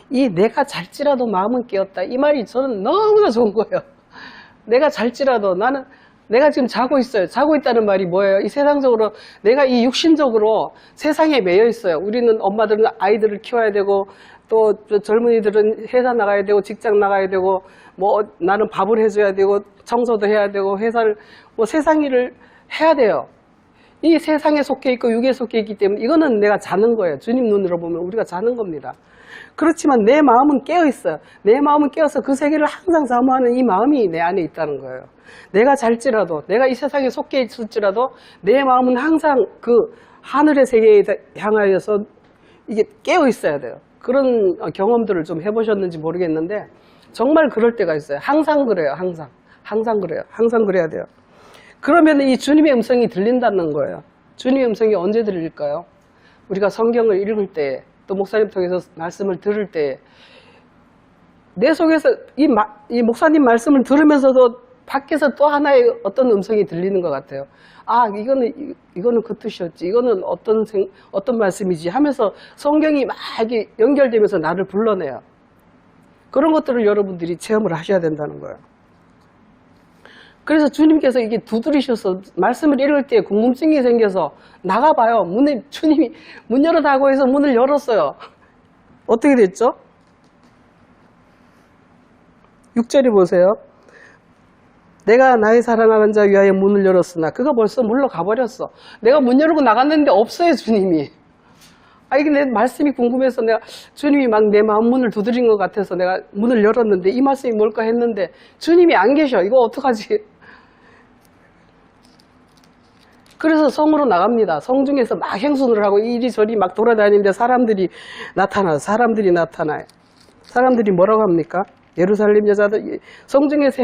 S1: 이 내가 잘지라도 마음은 깨었다, 이 말이 저는 너무나 좋은 거예요. 내가 잘지라도, 내가 지금 자고 있어요. 자고 있다는 말이 뭐예요? 이 세상적으로, 내가 이 육신적으로 세상에 매여 있어요. 우리는 엄마들은 아이들을 키워야 되고, 또 젊은이들은 회사 나가야 되고, 직장 나가야 되고, 뭐 나는 밥을 해줘야 되고, 청소도 해야 되고, 회사를, 뭐 세상 일을 해야 돼요. 이 세상에 속해 있고 육에 속해 있기 때문에 이거는 내가 자는 거예요. 주님 눈으로 보면 우리가 자는 겁니다. 그렇지만 내 마음은 깨어 있어요. 내 마음은 깨어서 그 세계를 항상 사모하는 이 마음이 내 안에 있다는 거예요. 내가 잘지라도, 내가 이 세상에 속해 있을지라도 내 마음은 항상 그 하늘의 세계에 향하여서 이게 깨어 있어야 돼요. 그런 경험들을 좀 해보셨는지 모르겠는데 정말 그럴 때가 있어요. 항상 그래요. 항상 그래요. 항상 그래야 돼요. 그러면 이 주님의 음성이 들린다는 거예요. 주님의 음성이 언제 들릴까요? 우리가 성경을 읽을 때, 또 목사님 통해서 말씀을 들을 때, 내 속에서 이 목사님 말씀을 들으면서도 밖에서 또 하나의 어떤 음성이 들리는 것 같아요. 아, 이거는 그 뜻이었지. 이거는 어떤 말씀이지 하면서 성경이 막 이렇게 연결되면서 나를 불러내요. 그런 것들을 여러분들이 체험을 하셔야 된다는 거예요. 그래서 주님께서 이게 두드리셔서 말씀을 읽을 때 궁금증이 생겨서 나가봐요. 주님이 문 열어다고 해서 문을 열었어요. 어떻게 됐죠? 6절에 보세요. 내가 나의 사랑하는 자 위하여 문을 열었으나 그가 벌써 물러가 버렸어. 내가 문 열고 나갔는데 없어요, 주님이. 이게 내 말씀이 궁금해서 내가 주님이 막 내 마음 문을 두드린 것 같아서 내가 문을 열었는데 이 말씀이 뭘까 했는데 주님이 안 계셔. 이거 어떡하지? 그래서 성으로 나갑니다. 성 중에서 막 행순을 하고 이리저리 막 돌아다니는데 사람들이 나타나요. 사람들이 뭐라고 합니까? 예루살렘 여자들, 성중에서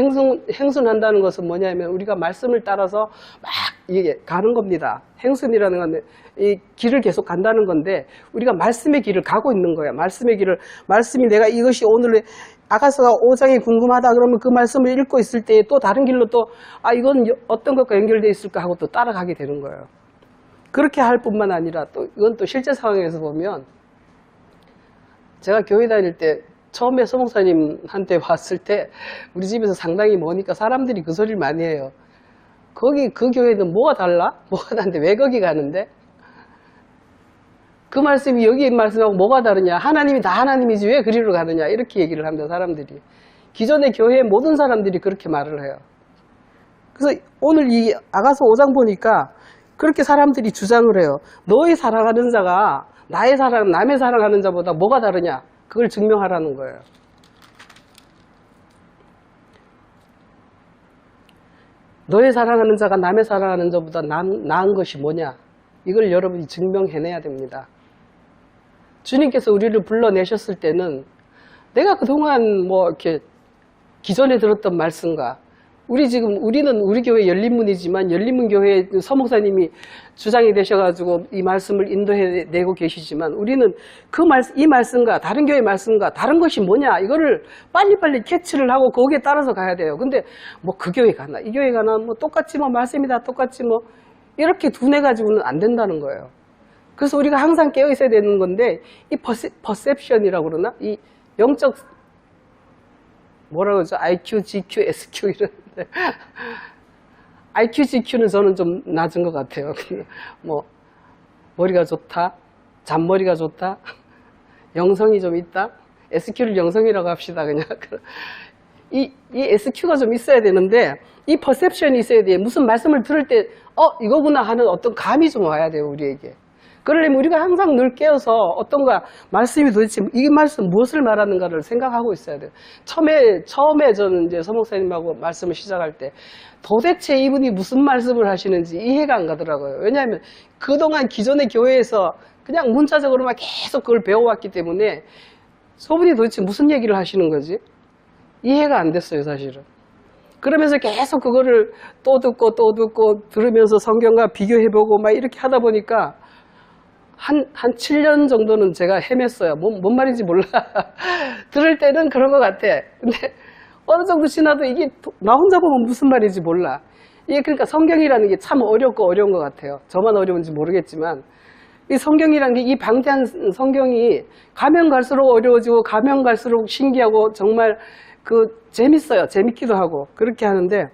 S1: 행순한다는 것은 뭐냐면 우리가 말씀을 따라서 막 이게 가는 겁니다. 행순이라는 건 이 길을 계속 간다는 건데 우리가 말씀의 길을 가고 있는 거예요. 말씀이 내가 이것이 오늘 아가서가 5장이 궁금하다 그러면 그 말씀을 읽고 있을 때 또 다른 길로 또 이건 어떤 것과 연결되어 있을까 하고 또 따라가게 되는 거예요. 그렇게 할 뿐만 아니라 또 이건 또 실제 상황에서 보면 제가 교회 다닐 때 처음에 서목사님한테 왔을 때 우리 집에서 상당히 머니까 사람들이 그 소리를 많이 해요. 거기 그 교회는 뭐가 달라? 뭐가 다른데 왜 거기 가는데? 그 말씀이 여기 말씀하고 뭐가 다르냐? 하나님이 다 하나님이지 왜 그리로 가느냐? 이렇게 얘기를 합니다. 사람들이. 기존의 교회의 모든 사람들이 그렇게 말을 해요. 그래서 오늘 이 아가서 5장 보니까 그렇게 사람들이 주장을 해요. 너의 사랑하는 자가 나의 사랑, 남의 사랑하는 자보다 뭐가 다르냐? 그걸 증명하라는 거예요. 너의 사랑하는 자가 남의 사랑하는 자보다 나은 것이 뭐냐? 이걸 여러분이 증명해내야 됩니다. 주님께서 우리를 불러내셨을 때는 내가 그동안 뭐 이렇게 기존에 들었던 말씀과 우리는 우리 교회 열린문이지만 열린문 교회 서목사님이 주장이 되셔가지고 이 말씀을 인도해내고 계시지만 우리는 이 말씀과 다른 교회 말씀과 다른 것이 뭐냐 이거를 빨리빨리 캐치를 하고 거기에 따라서 가야 돼요. 근데 뭐 그 교회 가나 이 교회 가나 뭐 똑같지 뭐 말씀이 다 똑같지 뭐 이렇게 둔해가지고는 안 된다는 거예요. 그래서 우리가 항상 깨어 있어야 되는 건데 이 퍼셉션이라고 그러나 이 영적 뭐라고 하죠? IQ, GQ, SQ 이러는데 IQ, GQ는 저는 좀 낮은 것 같아요. 뭐 머리가 좋다, 잔머리가 좋다, 영성이 좀 있다. SQ를 영성이라고 합시다. 그냥 이 SQ가 좀 있어야 되는데 이 퍼셉션이 있어야 돼요. 무슨 말씀을 들을 때 이거구나 하는 어떤 감이 좀 와야 돼요. 우리에게. 그러려면 우리가 항상 늘 깨어서 어떤가 말씀이 도대체 이 말씀 무엇을 말하는가를 생각하고 있어야 돼요. 처음에 저는 이제 서목사님하고 말씀을 시작할 때 도대체 이분이 무슨 말씀을 하시는지 이해가 안 가더라고요. 왜냐하면 그동안 기존의 교회에서 그냥 문자적으로만 계속 그걸 배워왔기 때문에 저분이 도대체 무슨 얘기를 하시는 거지? 이해가 안 됐어요, 사실은. 그러면서 계속 그거를 또 듣고 들으면서 성경과 비교해보고 막 이렇게 하다 보니까 한 7년 정도는 제가 헤맸어요. 뭔 말인지 몰라. 들을 때는 그런 것 같아. 근데 어느 정도 지나도 이게 나 혼자 보면 무슨 말인지 몰라. 이게 그러니까 성경이라는 게 참 어렵고 어려운 것 같아요. 저만 어려운지 모르겠지만 이 성경이라는 게 이 방대한 성경이 가면 갈수록 어려워지고 가면 갈수록 신기하고 정말 재밌어요. 재밌기도 하고 그렇게 하는데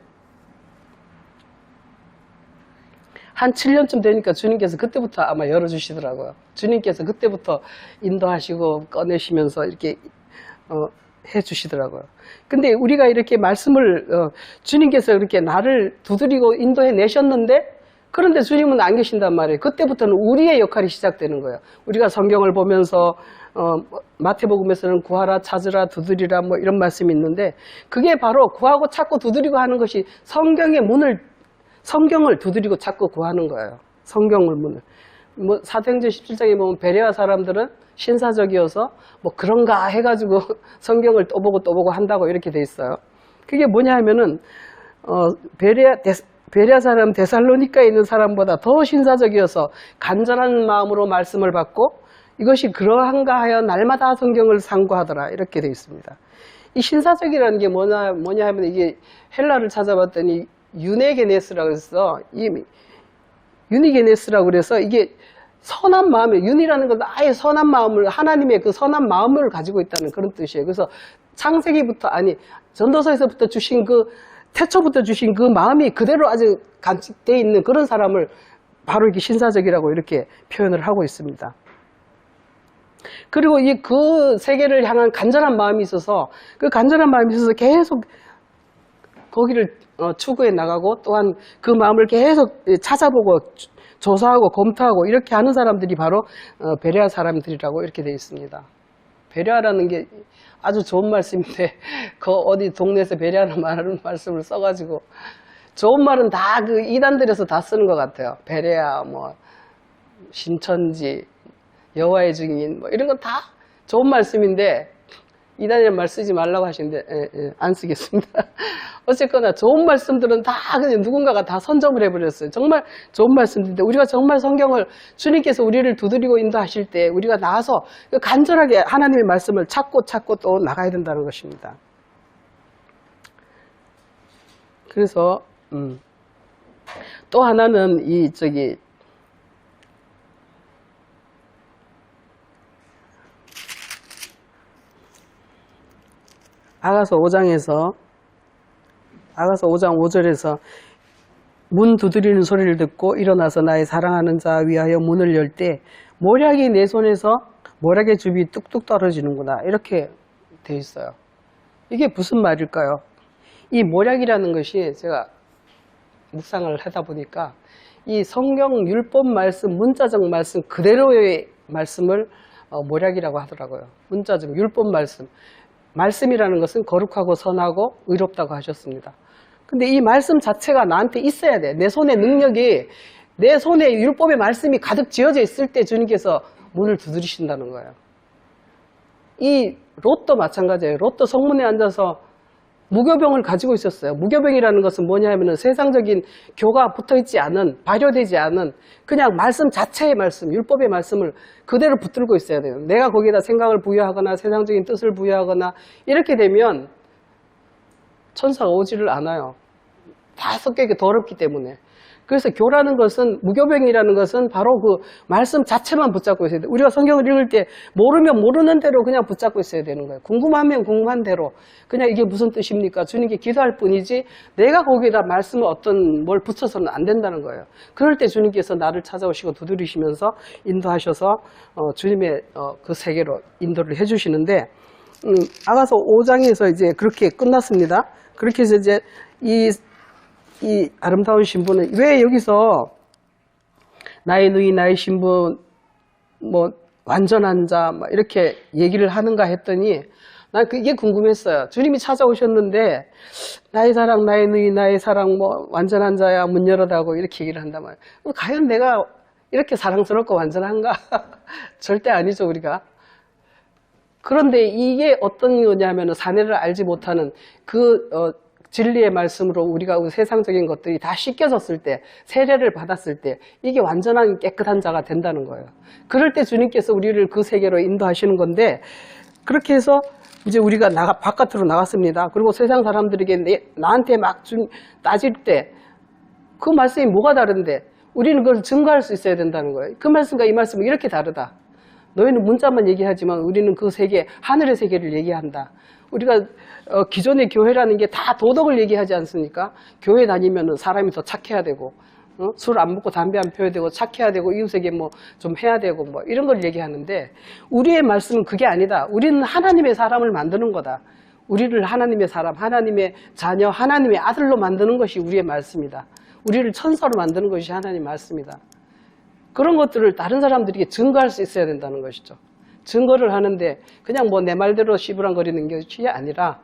S1: 한 7년쯤 되니까 주님께서 그때부터 아마 열어주시더라고요. 주님께서 그때부터 인도하시고 꺼내시면서 이렇게 해주시더라고요. 근데 우리가 이렇게 말씀을 주님께서 이렇게 나를 두드리고 인도해 내셨는데 그런데 주님은 안 계신단 말이에요. 그때부터는 우리의 역할이 시작되는 거예요. 우리가 성경을 보면서 마태복음에서는 구하라, 찾으라, 두드리라 뭐 이런 말씀이 있는데 그게 바로 구하고 찾고 두드리고 하는 것이 성경을 두드리고 찾고 구하는 거예요. 성경을 문을. 뭐 사도행전 17장에 보면 베레아 사람들은 신사적이어서 뭐 그런가 해가지고 성경을 또 보고 한다고 이렇게 돼 있어요. 그게 뭐냐 하면은 베레아 사람 데살로니카에 있는 사람보다 더 신사적이어서 간절한 마음으로 말씀을 받고 이것이 그러한가 하여 날마다 성경을 상고하더라 이렇게 돼 있습니다. 이 신사적이라는 게 뭐냐 하면 이게 헬라를 찾아봤더니 유네게네스라고 해서 유니게네스라고 그래서 이게 선한 마음이에요. 윤이라는 건 아예 선한 마음을 하나님의 그 선한 마음을 가지고 있다는 그런 뜻이에요. 그래서 전도서에서부터 주신 태초부터 주신 그 마음이 그대로 아주 간직되어 있는 그런 사람을 바로 이렇게 신사적이라고 이렇게 표현을 하고 있습니다. 그리고 그 세계를 향한 간절한 마음이 있어서 그 간절한 마음이 있어서 계속 거기를 추구해 나가고 또한 그 마음을 계속 찾아보고 조사하고 검토하고 이렇게 하는 사람들이 바로 베레아 사람들이라고 이렇게 되어 있습니다. 베레아라는 게 아주 좋은 말씀인데 어디 동네에서 베레아라는 말씀을 써가지고 좋은 말은 다 이단들에서 다 쓰는 것 같아요. 베레아, 뭐 신천지, 여호와의 증인 뭐 이런 건 다 좋은 말씀인데 이단이란 말 쓰지 말라고 하시는데 안 쓰겠습니다. 어쨌거나 좋은 말씀들은 다 그냥 누군가가 다 선점을 해버렸어요. 정말 좋은 말씀인데 우리가 정말 성경을 주님께서 우리를 두드리고 인도하실 때 우리가 나와서 간절하게 하나님의 말씀을 찾고 또 나가야 된다는 것입니다. 그래서 또 하나는 아가서 5장 5절에서 문 두드리는 소리를 듣고 일어나서 나의 사랑하는 자 위하여 문을 열 때 모략이 내 손에서 모략의 줍이 뚝뚝 떨어지는구나. 이렇게 돼 있어요. 이게 무슨 말일까요? 이 모략이라는 것이 제가 묵상을 하다 보니까 이 성경 율법 말씀, 문자적 말씀 그대로의 말씀을 모략이라고 하더라고요. 문자적 율법 말씀. 말씀이라는 것은 거룩하고 선하고 의롭다고 하셨습니다. 근데 이 말씀 자체가 나한테 있어야 돼. 내 손에 능력이, 내 손에 율법의 말씀이 가득 지어져 있을 때 주님께서 문을 두드리신다는 거예요. 이 롯도 마찬가지예요. 롯도 성문에 앉아서 무교병을 가지고 있었어요. 무교병이라는 것은 뭐냐면은 세상적인 교가 붙어있지 않은, 발효되지 않은 그냥 말씀 자체의 말씀, 율법의 말씀을 그대로 붙들고 있어야 돼요. 내가 거기에다 생각을 부여하거나 세상적인 뜻을 부여하거나 이렇게 되면 천사가 오지를 않아요. 다 섞여 더럽기 때문에. 그래서 교라는 것은, 무교병이라는 것은 바로 그 말씀 자체만 붙잡고 있어야 돼요. 우리가 성경을 읽을 때 모르면 모르는 대로 그냥 붙잡고 있어야 되는 거예요. 궁금하면 궁금한 대로 그냥 이게 무슨 뜻입니까? 주님께 기도할 뿐이지 내가 거기에다 말씀을 어떤 뭘 붙여서는 안 된다는 거예요. 그럴 때 주님께서 나를 찾아오시고 두드리시면서 인도하셔서 주님의 그 세계로 인도를 해주시는데 아가서 5장에서 이제 그렇게 끝났습니다. 그렇게 해서 이제 이 아름다운 신부는 왜 여기서 나의 누이 나의 신부 뭐 완전한 자 막 이렇게 얘기를 하는가 했더니 난 그게 궁금했어요. 주님이 찾아오셨는데 나의 사랑 나의 누이 나의 사랑 뭐 완전한 자야 문 열어다고 이렇게 얘기를 한단 말이에요. 과연 내가 이렇게 사랑스럽고 완전한가? 절대 아니죠 우리가. 그런데 이게 어떤 거냐면 사내를 알지 못하는 진리의 말씀으로 우리가 세상적인 것들이 다 씻겨졌을 때, 세례를 받았을 때 이게 완전한 깨끗한 자가 된다는 거예요. 그럴 때 주님께서 우리를 그 세계로 인도하시는 건데 그렇게 해서 이제 우리가 바깥으로 나갔습니다. 그리고 세상 사람들에게 나한테 막 따질 때 그 말씀이 뭐가 다른데 우리는 그걸 증거할 수 있어야 된다는 거예요. 그 말씀과 이 말씀은 이렇게 다르다. 너희는 문자만 얘기하지만 우리는 그 세계, 하늘의 세계를 얘기한다. 우리가 기존의 교회라는 게 다 도덕을 얘기하지 않습니까? 교회 다니면 사람이 더 착해야 되고 술 안 먹고 담배 안 피워야 되고 착해야 되고 이웃에게 뭐 좀 해야 되고 뭐 이런 걸 얘기하는데 우리의 말씀은 그게 아니다. 우리는 하나님의 사람을 만드는 거다. 우리를 하나님의 사람, 하나님의 자녀, 하나님의 아들로 만드는 것이 우리의 말씀이다. 우리를 천사로 만드는 것이 하나님의 말씀이다. 그런 것들을 다른 사람들에게 증거할 수 있어야 된다는 것이죠. 증거를 하는데 그냥 뭐 내 말대로 씨부랑거리는 것이 아니라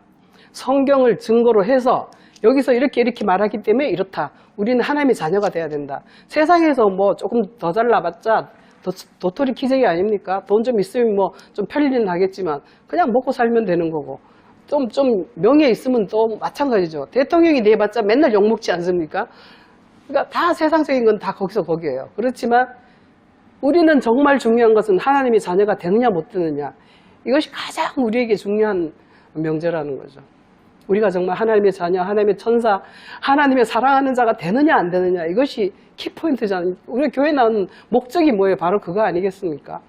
S1: 성경을 증거로 해서 여기서 이렇게 말하기 때문에 이렇다. 우리는 하나님의 자녀가 돼야 된다. 세상에서 뭐 조금 더 잘나봤자 도토리 키재기 아닙니까? 돈 좀 있으면 뭐 좀 편리는 하겠지만 그냥 먹고 살면 되는 거고 좀 명예 있으면 또 마찬가지죠. 대통령이 돼봤자 맨날 욕먹지 않습니까? 그러니까 다 세상적인 건 다 거기에요. 그렇지만 우리는 정말 중요한 것은 하나님의 자녀가 되느냐 못 되느냐. 이것이 가장 우리에게 중요한 명제라는 거죠. 우리가 정말 하나님의 자녀, 하나님의 천사, 하나님의 사랑하는 자가 되느냐 안 되느냐. 이것이 키포인트잖아요. 우리 교회 나오는 목적이 뭐예요? 바로 그거 아니겠습니까?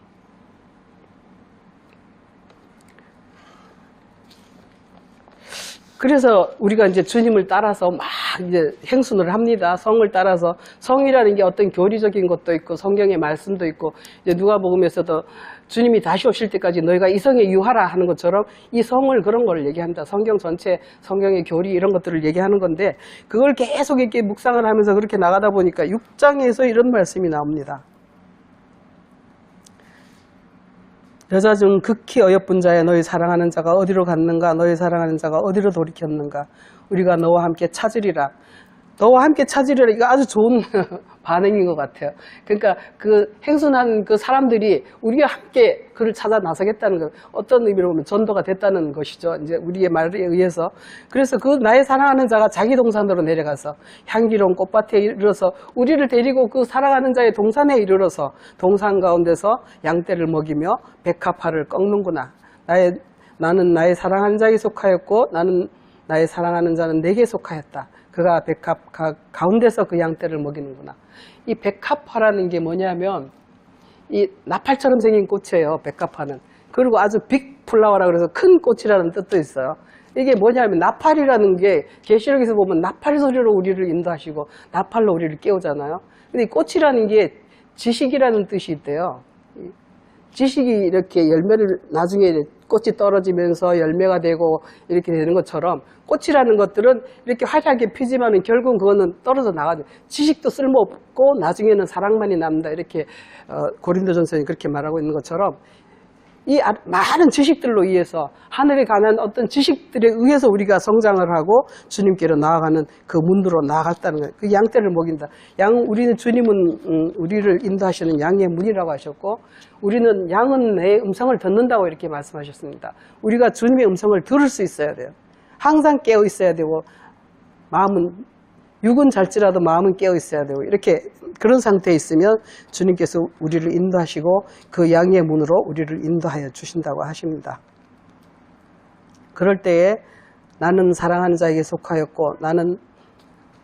S1: 그래서 우리가 이제 주님을 따라서 막 이제 행순을 합니다. 성을 따라서 성이라는 게 어떤 교리적인 것도 있고 성경의 말씀도 있고 이제 누가복음에서도 주님이 다시 오실 때까지 너희가 이 성에 유하라 하는 것처럼 이 성을 그런 걸 얘기한다. 성경 전체 성경의 교리 이런 것들을 얘기하는 건데 그걸 계속 이렇게 묵상을 하면서 그렇게 나가다 보니까 6장에서 이런 말씀이 나옵니다. 여자 중 극히 어여쁜 자야 너희 사랑하는 자가 어디로 갔는가 너희 사랑하는 자가 어디로 돌이켰는가 우리가 너와 함께 찾으리라. 너와 함께 찾으리라. 이거 아주 좋은 반응인 것 같아요. 그러니까 그 행순한 그 사람들이 우리와 함께 그를 찾아 나서겠다는 것, 어떤 의미로 보면 전도가 됐다는 것이죠. 이제 우리의 말에 의해서. 그래서 그 나의 사랑하는 자가 자기 동산으로 내려가서 향기로운 꽃밭에 이르러서 우리를 데리고 그 사랑하는 자의 동산에 이르러서 동산 가운데서 양떼를 먹이며 백합화를 꺾는구나. 나는 나의 사랑하는 자에 속하였고 나는 나의 사랑하는 자는 내게 속하였다. 그가 백합 가운데서 그 양떼를 먹이는구나. 이 백합화라는 게 뭐냐면 이 나팔처럼 생긴 꽃이에요. 백합화는. 그리고 아주 빅 플라워라 그래서 큰 꽃이라는 뜻도 있어요. 이게 뭐냐면 나팔이라는 게 계시록에서 보면 나팔 소리로 우리를 인도하시고 나팔로 우리를 깨우잖아요. 근데 이 꽃이라는 게 지식이라는 뜻이 있대요. 지식이 이렇게 열매를 나중에 꽃이 떨어지면서 열매가 되고 이렇게 되는 것처럼 꽃이라는 것들은 이렇게 화려하게 피지만은 결국은 그거는 떨어져 나가죠. 지식도 쓸모없고 나중에는 사랑만이 남는다. 이렇게 고린도전서에 그렇게 말하고 있는 것처럼 이 많은 지식들로 의해서 하늘에 관한 어떤 지식들에 의해서 우리가 성장을 하고 주님께로 나아가는 그 문으로 나아갔다는 거예요. 그 양떼를 먹인다. 우리는 주님은 우리를 인도하시는 양의 문이라고 하셨고 우리는 양은 내 음성을 듣는다고 이렇게 말씀하셨습니다. 우리가 주님의 음성을 들을 수 있어야 돼요. 항상 깨어 있어야 되고 마음은 육은 잘지라도 마음은 깨어 있어야 되고 이렇게 그런 상태에 있으면 주님께서 우리를 인도하시고 그 양의 문으로 우리를 인도하여 주신다고 하십니다. 그럴 때에 나는 사랑하는 자에게 속하였고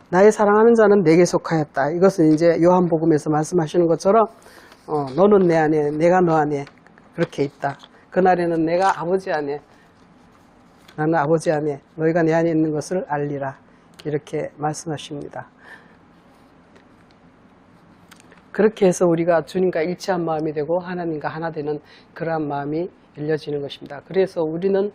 S1: 나의 사랑하는 자는 내게 속하였다. 이것은 이제 요한복음에서 말씀하시는 것처럼 너는 내 안에 내가 너 안에 그렇게 있다. 그날에는 내가 아버지 안에 나는 아버지 안에 너희가 내 안에 있는 것을 알리라. 이렇게 말씀하십니다. 그렇게 해서 우리가 주님과 일치한 마음이 되고 하나님과 하나 되는 그러한 마음이 열려지는 것입니다. 그래서 우리는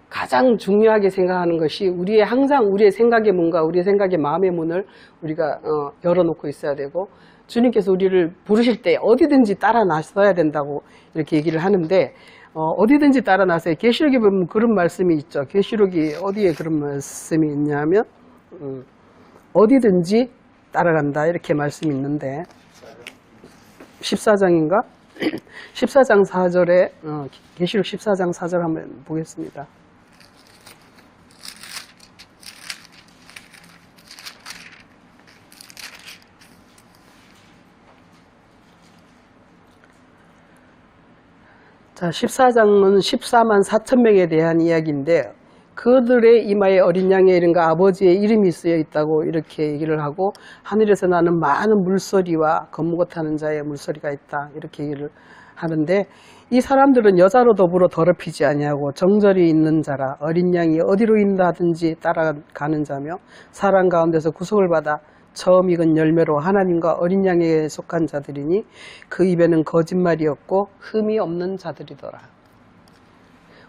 S1: 가장 중요하게 생각하는 것이 항상 우리의 생각의 문과 우리의 생각의 마음의 문을 우리가 열어놓고 있어야 되고 주님께서 우리를 부르실 때 어디든지 따라 나서야 된다고 이렇게 얘기를 하는데 어디든지 따라 나서야 계시록에 보면 그런 말씀이 있죠. 계시록이 어디에 그런 말씀이 있냐면 어디든지 따라간다 이렇게 말씀이 있는데 14장인가? 14장 4절에 계시록 14장 4절 한번 보겠습니다. 자, 14장은 14만 4천 명에 대한 이야기인데 그들의 이마에 어린 양의 이름과 아버지의 이름이 쓰여 있다고 이렇게 얘기를 하고 하늘에서 나는 많은 물소리와 겉무거 타는 자의 물소리가 있다 이렇게 얘기를 하는데 이 사람들은 여자로 더불어 더럽히지 아니하고 정절이 있는 자라 어린 양이 어디로 인도하든지 따라가는 자며 사람 가운데서 구속을 받아 처음 익은 열매로 하나님과 어린 양에게 속한 자들이니 그 입에는 거짓말이 없고 흠이 없는 자들이더라.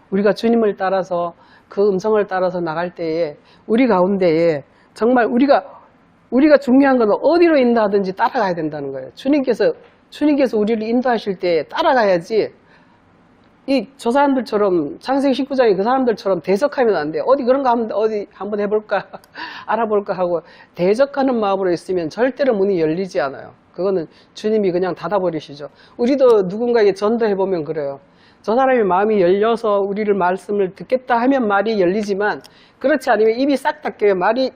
S1: 우리가 주님을 따라서 그 음성을 따라서 나갈 때에 우리 가운데에 정말 우리가 중요한 건 어디로 인도하든지 따라가야 된다는 거예요. 주님께서 우리를 인도하실 때 따라가야지 저 사람들처럼 창세기 19장에 그 사람들처럼 대적하면 안 돼요. 어디 그런 거 어디 한번 해볼까 알아볼까 하고 대적하는 마음으로 있으면 절대로 문이 열리지 않아요. 그거는 주님이 그냥 닫아버리시죠. 우리도 누군가에게 전도해보면 그래요. 저 사람이 마음이 열려서 우리를 말씀을 듣겠다 하면 말이 열리지만 그렇지 않으면 입이 싹 닫혀요. 말이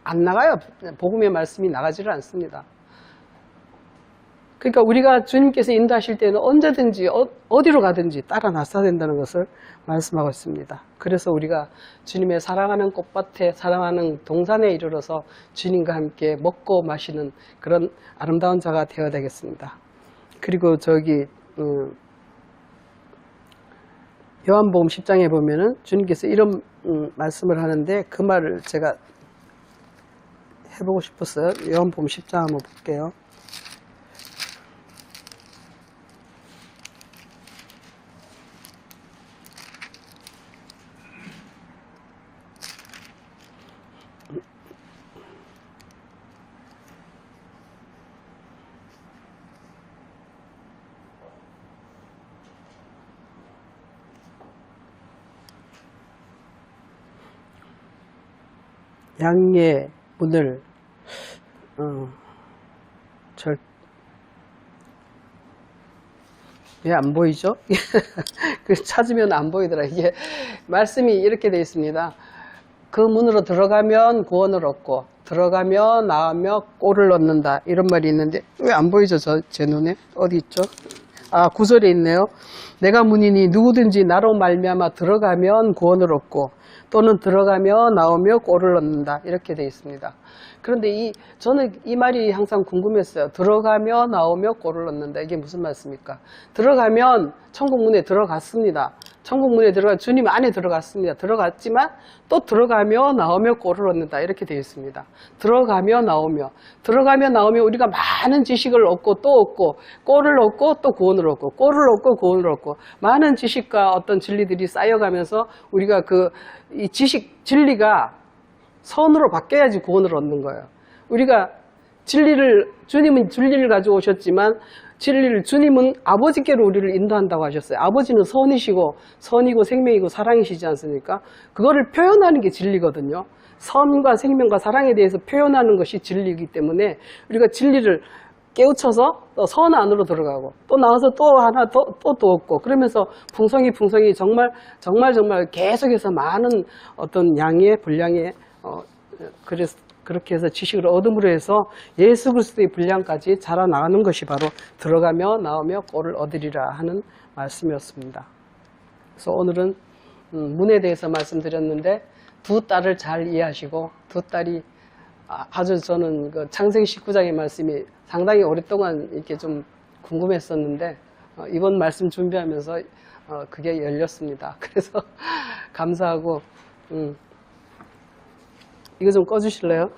S1: 안 나가요. 복음의 말씀이 나가지를 않습니다. 그러니까 우리가 주님께서 인도하실 때는 언제든지 어디로 가든지 따라 나서야 된다는 것을 말씀하고 있습니다. 그래서 우리가 주님의 사랑하는 꽃밭에 사랑하는 동산에 이르러서 주님과 함께 먹고 마시는 그런 아름다운 자가 되어야 되겠습니다. 그리고 요한복음 10장에 보면은 주님께서 이런 말씀을 하는데 그 말을 제가 해보고 싶었어요. 요한복음 10장 한번 볼게요. 양의 문을 왜 안 보이죠? 찾으면 안 보이더라. 이게 말씀이 이렇게 되어 있습니다. 그 문으로 들어가면 구원을 얻고 들어가며 나오며 꼴을 얻는다 이런 말이 있는데 왜 안 보이죠? 제 눈에 어디 있죠? 구절에 있네요. 내가 문이니 누구든지 나로 말미암아 들어가면 구원을 얻고 또는 들어가며 나오며 꼴을 얻는다. 이렇게 되어 있습니다. 그런데 저는 이 말이 항상 궁금했어요. 들어가며 나오며 꼴을 얻는다. 이게 무슨 말씀입니까? 들어가면 천국 문에 들어갔습니다. 천국 문에 주님 안에 들어갔습니다. 들어갔지만 또 들어가며 나오며 꼴을 얻는다. 이렇게 되어 있습니다. 들어가며 나오며 우리가 많은 지식을 얻고 또 얻고 꼴을 얻고 또 구원을 얻고 꼴을 얻고 구원을 얻고 많은 지식과 어떤 진리들이 쌓여가면서 우리가 이 진리가 선으로 바뀌어야지 구원을 얻는 거예요. 우리가 주님은 진리를 가지고 오셨지만 주님은 아버지께로 우리를 인도한다고 하셨어요. 아버지는 선이고 생명이고 사랑이시지 않습니까? 그거를 표현하는 게 진리거든요. 선과 생명과 사랑에 대해서 표현하는 것이 진리이기 때문에 우리가 진리를 깨우쳐서 선 안으로 들어가고 또 나와서 또 하나 또 얻고 그러면서 풍성이 정말 계속해서 많은 어떤 양의 분량의 그렇게 해서 지식을 얻음으로 해서 예수 그리스도의 분량까지 자라나가는 것이 바로 들어가며 나오며 꼴을 얻으리라 하는 말씀이었습니다. 그래서 오늘은 문에 대해서 말씀드렸는데 두 딸을 잘 이해하시고 두 딸이 아주 저는 창세기 19장의 말씀이 상당히 오랫동안 이렇게 좀 궁금했었는데 이번 말씀 준비하면서 그게 열렸습니다. 그래서 감사하고 이거 좀 꺼주실래요?